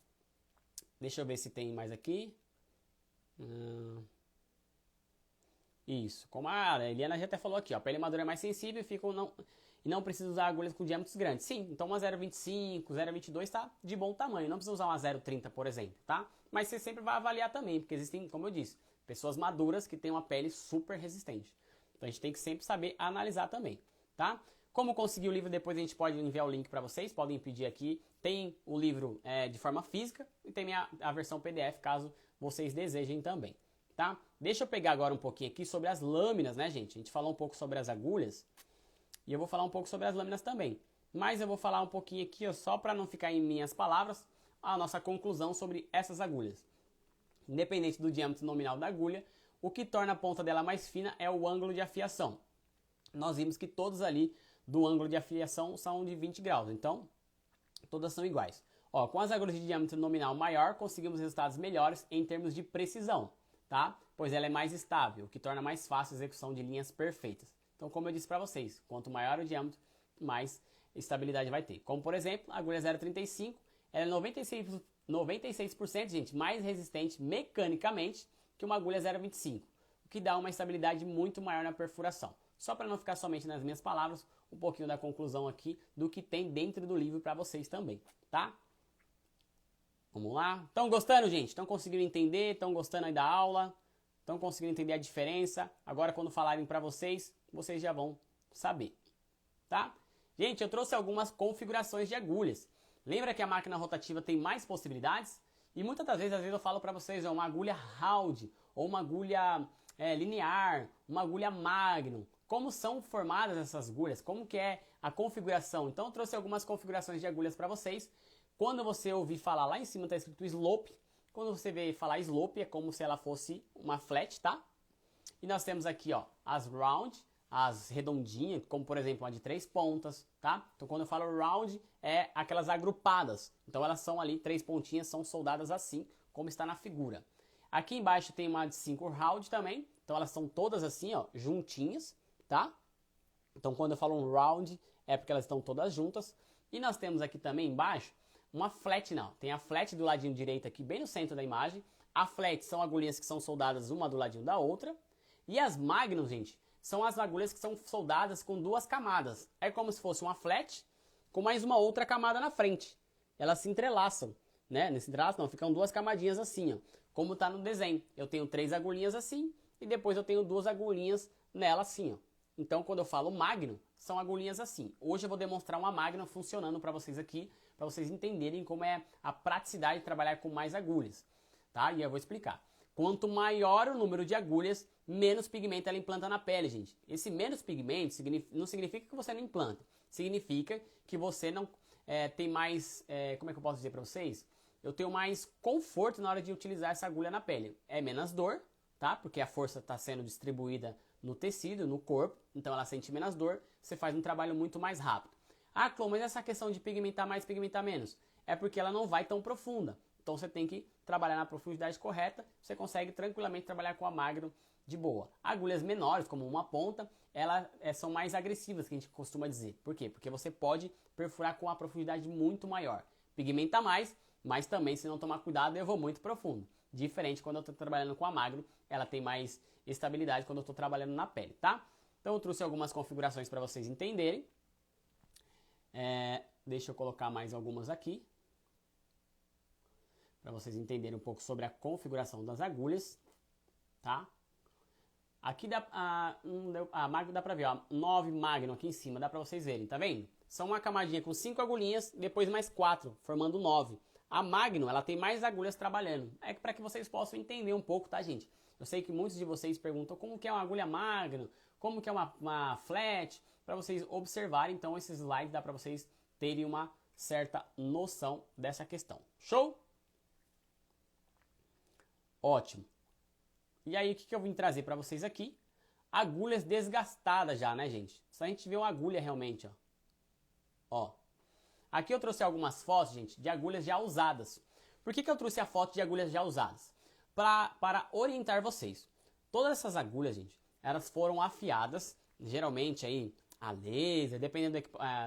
Deixa eu ver se tem mais aqui. Isso, como a Eliana já até falou aqui, ó, a pele madura é mais sensível e não precisa usar agulhas com diâmetros grandes. Sim, então uma 0,25, 0,22 tá de bom tamanho, não precisa usar uma 0,30, por exemplo, tá? Mas você sempre vai avaliar também, porque existem, como eu disse, pessoas maduras que têm uma pele super resistente. Então a gente tem que sempre saber analisar também, tá? Como conseguir o livro depois a gente pode enviar o link para vocês, podem pedir aqui. Tem o livro de forma física e tem a versão PDF, caso vocês desejem também. Tá? Deixa eu pegar agora um pouquinho aqui sobre as lâminas, né, gente? A gente falou um pouco sobre as agulhas e eu vou falar um pouco sobre as lâminas também. Mas eu vou falar um pouquinho aqui, ó, só para não ficar em minhas palavras, a nossa conclusão sobre essas agulhas. Independente do diâmetro nominal da agulha, o que torna a ponta dela mais fina é o ângulo de afiação. Nós vimos que todos ali do ângulo de afiação são de 20 graus, então todas são iguais. Ó, com as agulhas de diâmetro nominal maior, conseguimos resultados melhores em termos de precisão. Tá? Pois ela é mais estável, o que torna mais fácil a execução de linhas perfeitas. Então, como eu disse para vocês, quanto maior o diâmetro, mais estabilidade vai ter. Como, por exemplo, a agulha 0,35, ela é 96%, gente, mais resistente mecanicamente que uma agulha 0,25, o que dá uma estabilidade muito maior na perfuração. Só para não ficar somente nas minhas palavras, um pouquinho da conclusão aqui do que tem dentro do livro para vocês também, tá? Vamos lá? Estão gostando, gente? Estão conseguindo entender? Estão gostando aí da aula? Estão conseguindo entender a diferença? Agora, quando falarem para vocês, vocês já vão saber, tá? Gente, eu trouxe algumas configurações de agulhas. Lembra que a máquina rotativa tem mais possibilidades? E muitas das vezes, eu falo para vocês, uma agulha round, ou uma agulha linear, uma agulha magnum. Como são formadas essas agulhas? Como que é a configuração? Então, eu trouxe algumas configurações de agulhas para vocês. Quando você ouvir falar lá em cima, está escrito slope. Quando você vê falar slope, é como se ela fosse uma flat, tá? E nós temos aqui, ó, as round, as redondinhas, como por exemplo, uma de 3 pontas, tá? Então quando eu falo round, é aquelas agrupadas. Então elas são ali, 3 pontinhas, são soldadas assim, como está na figura. Aqui embaixo tem uma de 5 round também. Então elas são todas assim, ó, juntinhas, tá? Então quando eu falo um round, é porque elas estão todas juntas. E nós temos aqui também embaixo uma flat, não. Tem a flat do ladinho direito aqui, bem no centro da imagem. A flat são agulhinhas que são soldadas uma do ladinho da outra. E as magnum, gente, são as agulhas que são soldadas com 2 camadas. É como se fosse uma flat com mais uma outra camada na frente. Elas se entrelaçam, né? Nesse entrelaço não, ficam 2 camadinhas assim, ó. Como tá no desenho. Eu tenho 3 agulhinhas assim e depois eu tenho 2 agulhinhas nela assim, ó. Então, quando eu falo magnum, são agulhinhas assim. Hoje eu vou demonstrar uma magnum funcionando para vocês aqui, para vocês entenderem como é a praticidade de trabalhar com mais agulhas, tá? E eu vou explicar. Quanto maior o número de agulhas, menos pigmento ela implanta na pele, gente. Esse menos pigmento não significa que você não implanta. Significa que você não tem mais... como é que eu posso dizer para vocês? Eu tenho mais conforto na hora de utilizar essa agulha na pele. É menos dor, tá? Porque a força está sendo distribuída no tecido, no corpo. Então ela sente menos dor. Você faz um trabalho muito mais rápido. Ah, Clô, mas essa questão de pigmentar mais, pigmentar menos, é porque ela não vai tão profunda. Então você tem que trabalhar na profundidade correta, você consegue tranquilamente trabalhar com a magnum de boa. Agulhas menores, como uma ponta, elas são mais agressivas, que a gente costuma dizer. Por quê? Porque você pode perfurar com uma profundidade muito maior. Pigmenta mais, mas também, se não tomar cuidado, eu vou muito profundo. Diferente quando eu estou trabalhando com a magnum, ela tem mais estabilidade quando eu estou trabalhando na pele, tá? Então eu trouxe algumas configurações para vocês entenderem. Deixa eu colocar mais algumas aqui, para vocês entenderem um pouco sobre a configuração das agulhas, tá? Aqui a magnum dá pra ver, ó, 9 magnum aqui em cima, dá pra vocês verem, tá vendo? São uma camadinha com 5 agulhinhas, depois mais 4, formando 9. A magnum, ela tem mais agulhas trabalhando. É para que vocês possam entender um pouco, tá, gente? Eu sei que muitos de vocês perguntam como que é uma agulha magnum, como que é uma flat, para vocês observarem. Então, esses slides dá para vocês terem uma certa noção dessa questão. Show? Ótimo. E aí, o que eu vim trazer para vocês aqui? Agulhas desgastadas já, né, gente? Só a gente vê uma agulha realmente, ó. Ó. Aqui eu trouxe algumas fotos, gente, de agulhas já usadas. Por que eu trouxe a foto de agulhas já usadas? Para orientar vocês. Todas essas agulhas, gente, elas foram afiadas, geralmente aí a laser, dependendo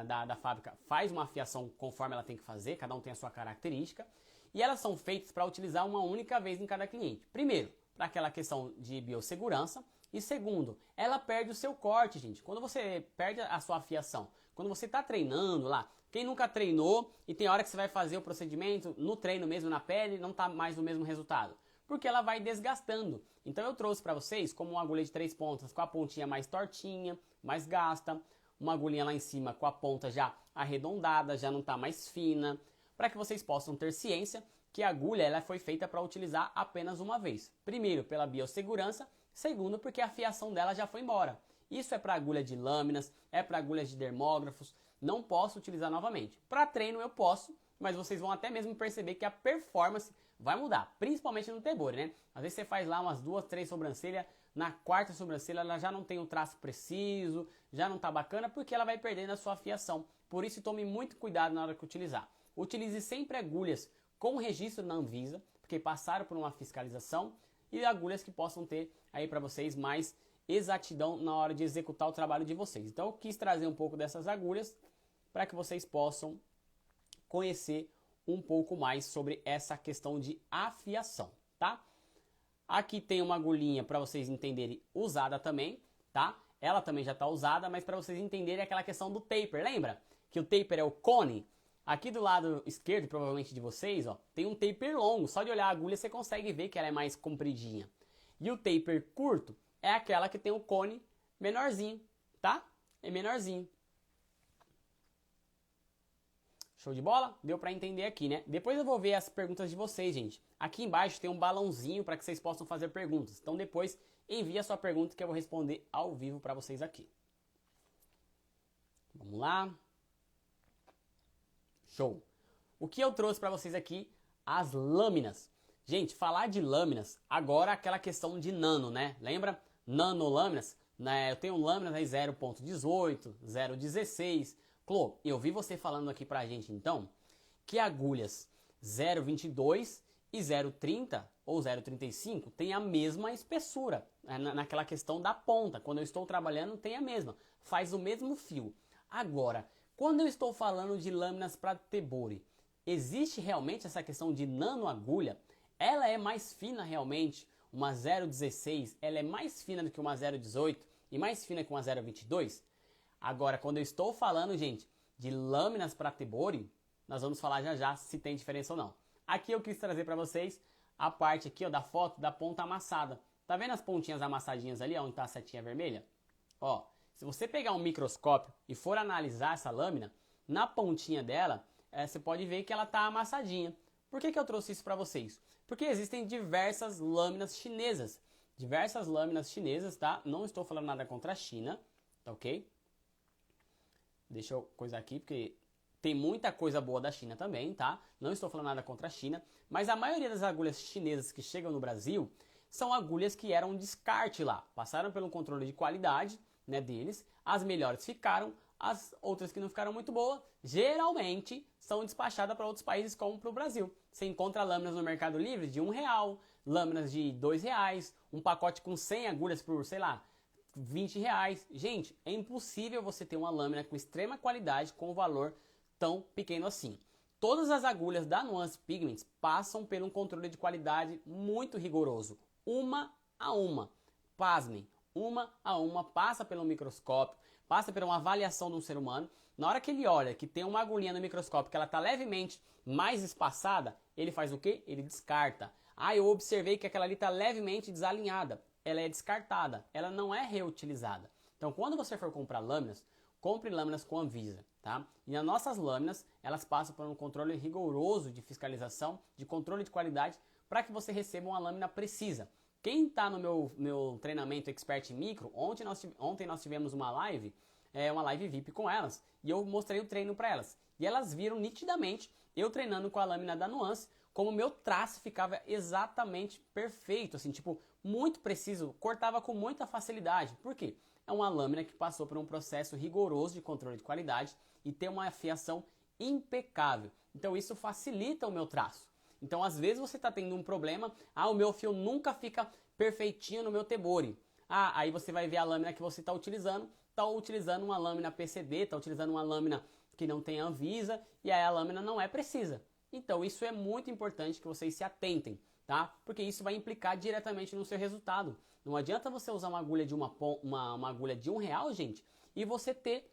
da fábrica, faz uma afiação conforme ela tem que fazer, cada um tem a sua característica. E elas são feitas para utilizar uma única vez em cada cliente. Primeiro, para aquela questão de biossegurança. E segundo, ela perde o seu corte, gente. Quando você perde a sua afiação, quando você está treinando lá, quem nunca treinou e tem hora que você vai fazer o procedimento no treino mesmo na pele, não está mais no mesmo resultado. Porque ela vai desgastando. Então eu trouxe para vocês como uma agulha de 3 pontas com a pontinha mais tortinha, mais gasta. Uma agulhinha lá em cima com a ponta já arredondada, já não está mais fina. Para que vocês possam ter ciência que a agulha ela foi feita para utilizar apenas uma vez. Primeiro, pela biossegurança. Segundo, porque a fiação dela já foi embora. Isso é para agulha de lâminas, é para agulhas de dermógrafos. Não posso utilizar novamente. Para treino eu posso, mas vocês vão até mesmo perceber que a performance vai mudar. Principalmente no tebore, né? Às vezes você faz lá umas 2, 3 sobrancelhas. Na quarta sobrancelha ela já não tem um traço preciso, já não tá bacana, porque ela vai perdendo a sua afiação. Por isso tome muito cuidado na hora que utilizar. Utilize sempre agulhas com registro na Anvisa, porque passaram por uma fiscalização, e agulhas que possam ter aí para vocês mais exatidão na hora de executar o trabalho de vocês. Então eu quis trazer um pouco dessas agulhas para que vocês possam conhecer um pouco mais sobre essa questão de afiação, tá? Aqui tem uma agulhinha para vocês entenderem usada também, tá? Ela também já está usada, mas para vocês entenderem aquela questão do taper, lembra? Que o taper é o cone. Aqui do lado esquerdo, provavelmente de vocês, ó, tem um taper longo. Só de olhar a agulha você consegue ver que ela é mais compridinha. E o taper curto é aquela que tem o cone menorzinho, tá? É menorzinho. Show de bola? Deu pra entender aqui, né? Depois eu vou ver as perguntas de vocês, gente. Aqui embaixo tem um balãozinho para que vocês possam fazer perguntas. Então depois envia a sua pergunta que eu vou responder ao vivo para vocês aqui. Vamos lá. Show. O que eu trouxe para vocês aqui? As lâminas. Gente, falar de lâminas, agora aquela questão de nano, né? Lembra? Nanolâminas? Né? Eu tenho lâminas aí 0.18, 0.16. Clô, eu vi você falando aqui pra gente então que agulhas 0.22 e 0.30 ou 0.35 tem a mesma espessura, naquela questão da ponta. Quando eu estou trabalhando tem a mesma, faz o mesmo fio. Agora, quando eu estou falando de lâminas para tebori, existe realmente essa questão de nano agulha? Ela é mais fina realmente? Uma 0.16, ela é mais fina do que uma 0.18 e mais fina que uma 0.22? Agora, quando eu estou falando, gente, de lâminas para tebori, nós vamos falar já já se tem diferença ou não. Aqui eu quis trazer para vocês a parte aqui, ó, da foto da ponta amassada. Tá vendo as pontinhas amassadinhas ali, onde está a setinha vermelha? Ó, se você pegar um microscópio e for analisar essa lâmina, na pontinha dela, você pode ver que ela está amassadinha. Por que eu trouxe isso para vocês? Porque existem diversas lâminas chinesas. Diversas lâminas chinesas, tá? Não estou falando nada contra a China, tá ok? Deixa eu coisar aqui, porque tem muita coisa boa da China também, tá? Não estou falando nada contra a China, mas a maioria das agulhas chinesas que chegam no Brasil são agulhas que eram descarte lá. Passaram pelo controle de qualidade, né, deles. As melhores ficaram, as outras que não ficaram muito boas, geralmente são despachadas para outros países como para o Brasil. Você encontra lâminas no Mercado Livre de R$1, lâminas de R$2, um pacote com 100 agulhas por, sei lá, R$20. Gente, é impossível você ter uma lâmina com extrema qualidade com um valor tão pequeno assim. Todas as agulhas da Nuance Pigments passam por um controle de qualidade muito rigoroso, uma a uma. Pasmem, uma a uma, passa pelo microscópio, passa por uma avaliação de um ser humano. Na hora que ele olha que tem uma agulhinha no microscópio que ela está levemente mais espaçada, ele faz o quê? Ele descarta. Ah, eu observei que aquela ali está levemente desalinhada. Ela é descartada, ela não é reutilizada. Então, quando você for comprar lâminas, compre lâminas com Anvisa, tá? E as nossas lâminas, elas passam por um controle rigoroso de fiscalização, de controle de qualidade, para que você receba uma lâmina precisa. Quem está no meu treinamento Expert em Micro, ontem nós tivemos uma live VIP com elas, e eu mostrei o treino para elas. E elas viram nitidamente eu treinando com a lâmina da Nuance, como o meu traço ficava exatamente perfeito, assim, tipo, muito preciso, cortava com muita facilidade. Por quê? É uma lâmina que passou por um processo rigoroso de controle de qualidade e tem uma afiação impecável. Então isso facilita o meu traço. Então às vezes você está tendo um problema, o meu fio nunca fica perfeitinho no meu tebori. Aí você vai ver a lâmina que você está utilizando uma lâmina PCD, está utilizando uma lâmina que não tem Anvisa e aí a lâmina não é precisa. Então isso é muito importante que vocês se atentem, tá? Porque isso vai implicar diretamente no seu resultado. Não adianta você usar uma agulha de uma agulha de R$1, gente, e você ter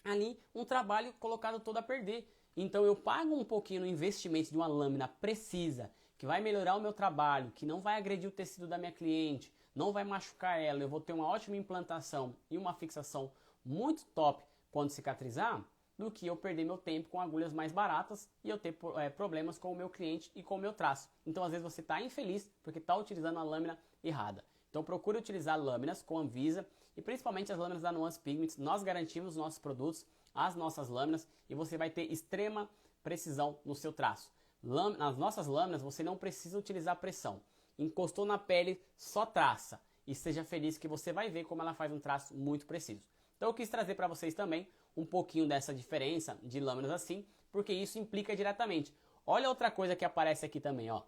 ali um trabalho colocado todo a perder. Então eu pago um pouquinho no investimento de uma lâmina precisa, que vai melhorar o meu trabalho, que não vai agredir o tecido da minha cliente, não vai machucar ela, eu vou ter uma ótima implantação e uma fixação muito top quando cicatrizar, do que eu perder meu tempo com agulhas mais baratas e eu ter problemas com o meu cliente e com o meu traço. Então às vezes você está infeliz porque está utilizando a lâmina errada. Então procure utilizar lâminas com Anvisa e principalmente as lâminas da Nuance Pigments. Nós garantimos os nossos produtos, as nossas lâminas, e você vai ter extrema precisão no seu traço. Nas nossas lâminas você não precisa utilizar pressão. Encostou na pele, só traça. E seja feliz que você vai ver como ela faz um traço muito preciso. Então eu quis trazer para vocês também um pouquinho dessa diferença de lâminas assim, porque isso implica diretamente. Olha outra coisa que aparece aqui também, ó.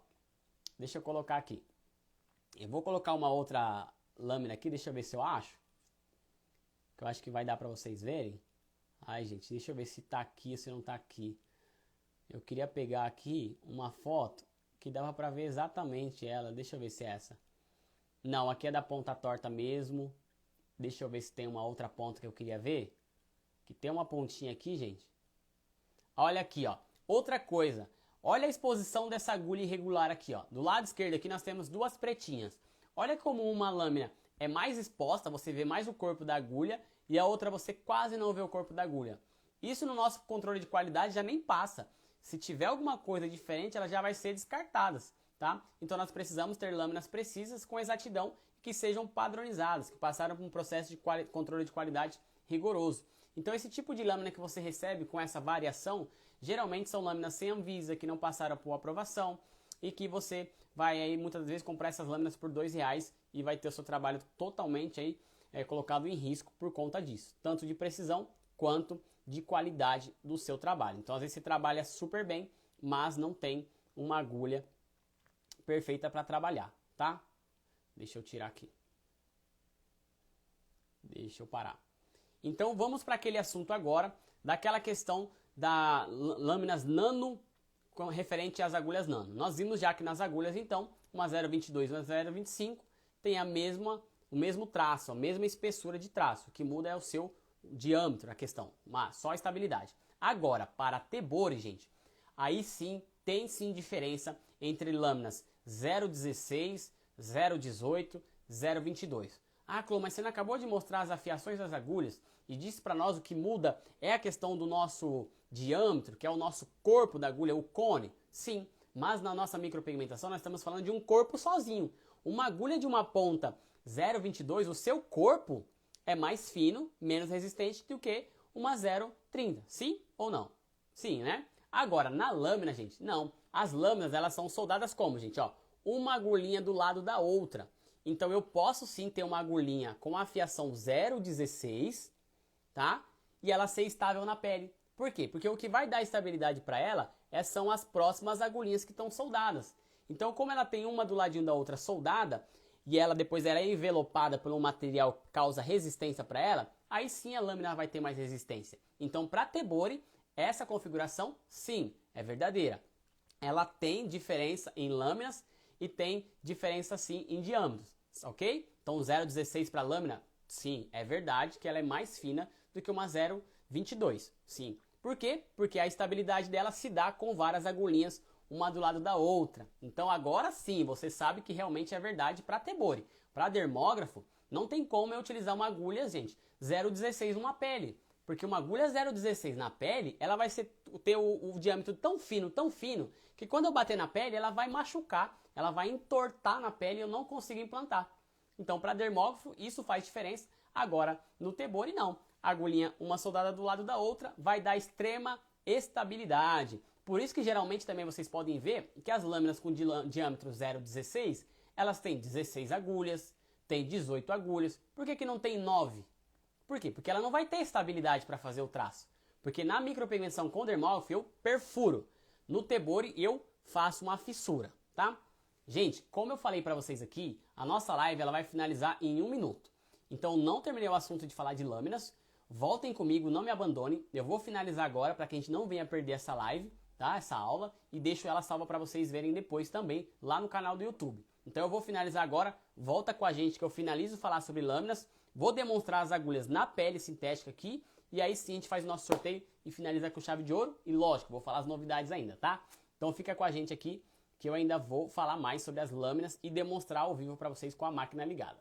Deixa eu colocar aqui. Eu vou colocar uma outra lâmina aqui, deixa eu ver se eu acho. Que eu acho que vai dar para vocês verem. Ai, gente, deixa eu ver se tá aqui ou se não tá aqui. Eu queria pegar aqui uma foto que dava para ver exatamente ela. Deixa eu ver se é essa. Não, aqui é da ponta torta mesmo. Deixa eu ver se tem uma outra ponta que eu queria ver. Que tem uma pontinha aqui, gente. Olha aqui, ó. Outra coisa, olha a exposição dessa agulha irregular aqui, ó. Do lado esquerdo aqui nós temos duas pretinhas. Olha como uma lâmina é mais exposta, você vê mais o corpo da agulha, e a outra você quase não vê o corpo da agulha. Isso no nosso controle de qualidade já nem passa. Se tiver alguma coisa diferente, ela já vai ser descartadas, tá? Então nós precisamos ter lâminas precisas com exatidão que sejam padronizadas, que passaram por um processo de controle de qualidade rigoroso. Então esse tipo de lâmina que você recebe com essa variação, geralmente são lâminas sem Anvisa, que não passaram por aprovação e que você vai aí muitas vezes comprar essas lâminas por R$2 e vai ter o seu trabalho totalmente aí colocado em risco por conta disso, tanto de precisão quanto de qualidade do seu trabalho. Então às vezes você trabalha super bem, mas não tem uma agulha perfeita para trabalhar, tá? Deixa eu tirar aqui. Deixa eu parar. Então vamos para aquele assunto agora, daquela questão das lâminas nano referente às agulhas nano. Nós vimos já que nas agulhas, então, uma 0,22 e uma 0,25 tem o mesmo traço, a mesma espessura de traço. O que muda é o seu diâmetro, a questão, mas só a estabilidade. Agora, para tebori, gente, aí sim, tem sim diferença entre lâminas 0,16, 0,18, 0,22. Ah, Clô, mas você não acabou de mostrar as afiações das agulhas e disse para nós o que muda é a questão do nosso diâmetro, que é o nosso corpo da agulha, o cone. Sim, mas na nossa micropigmentação nós estamos falando de um corpo sozinho. Uma agulha de uma ponta 0,22, o seu corpo é mais fino, menos resistente do que uma 0,30. Sim ou não? Sim, né? Agora, na lâmina, gente, não. As lâminas, elas são soldadas como, gente? Ó, uma agulhinha do lado da outra. Então eu posso sim ter uma agulhinha com afiação 0,16, tá? E ela ser estável na pele. Por quê? Porque o que vai dar estabilidade para ela são as próximas agulhinhas que estão soldadas. Então como ela tem uma do ladinho da outra soldada, e ela depois ela é envelopada por um material que causa resistência para ela, aí sim a lâmina vai ter mais resistência. Então para tebori, essa configuração sim, é verdadeira. Ela tem diferença em lâminas e tem diferença sim em diâmetros, ok? Então 0,16 para a lâmina, sim, é verdade que ela é mais fina do que uma 0,22, sim. Por quê? Porque a estabilidade dela se dá com várias agulhinhas, uma do lado da outra. Então agora sim, você sabe que realmente é verdade para tebori. Para dermógrafo, não tem como eu utilizar uma agulha, gente, 0,16 numa pele. Porque uma agulha 0,16 na pele, ela vai ter o diâmetro tão fino, que quando eu bater na pele, ela vai machucar, ela vai entortar na pele e eu não consigo implantar. Então, para dermógrafo, isso faz diferença. Agora, no tebori, não. A agulhinha, uma soldada do lado da outra, vai dar extrema estabilidade. Por isso que, geralmente, também vocês podem ver que as lâminas com diâmetro 0,16, elas têm 16 agulhas, tem 18 agulhas. Por que não tem 9? Por quê? Porque ela não vai ter estabilidade para fazer o traço. Porque na micropigmentação com dermógrafo eu perfuro. No tebori eu faço uma fissura, tá? Gente, como eu falei para vocês aqui, a nossa live ela vai finalizar em 1 minuto. Então não terminei o assunto de falar de lâminas. Voltem comigo, não me abandonem. Eu vou finalizar agora para que a gente não venha perder essa live, tá? Essa aula. E deixo ela salva para vocês verem depois também lá no canal do YouTube. Então eu vou finalizar agora. Volta com a gente que eu finalizo falar sobre lâminas. Vou demonstrar as agulhas na pele sintética aqui, e aí sim a gente faz o nosso sorteio e finaliza com chave de ouro. E lógico, vou falar as novidades ainda, tá? Então fica com a gente aqui, que eu ainda vou falar mais sobre as lâminas e demonstrar ao vivo para vocês com a máquina ligada.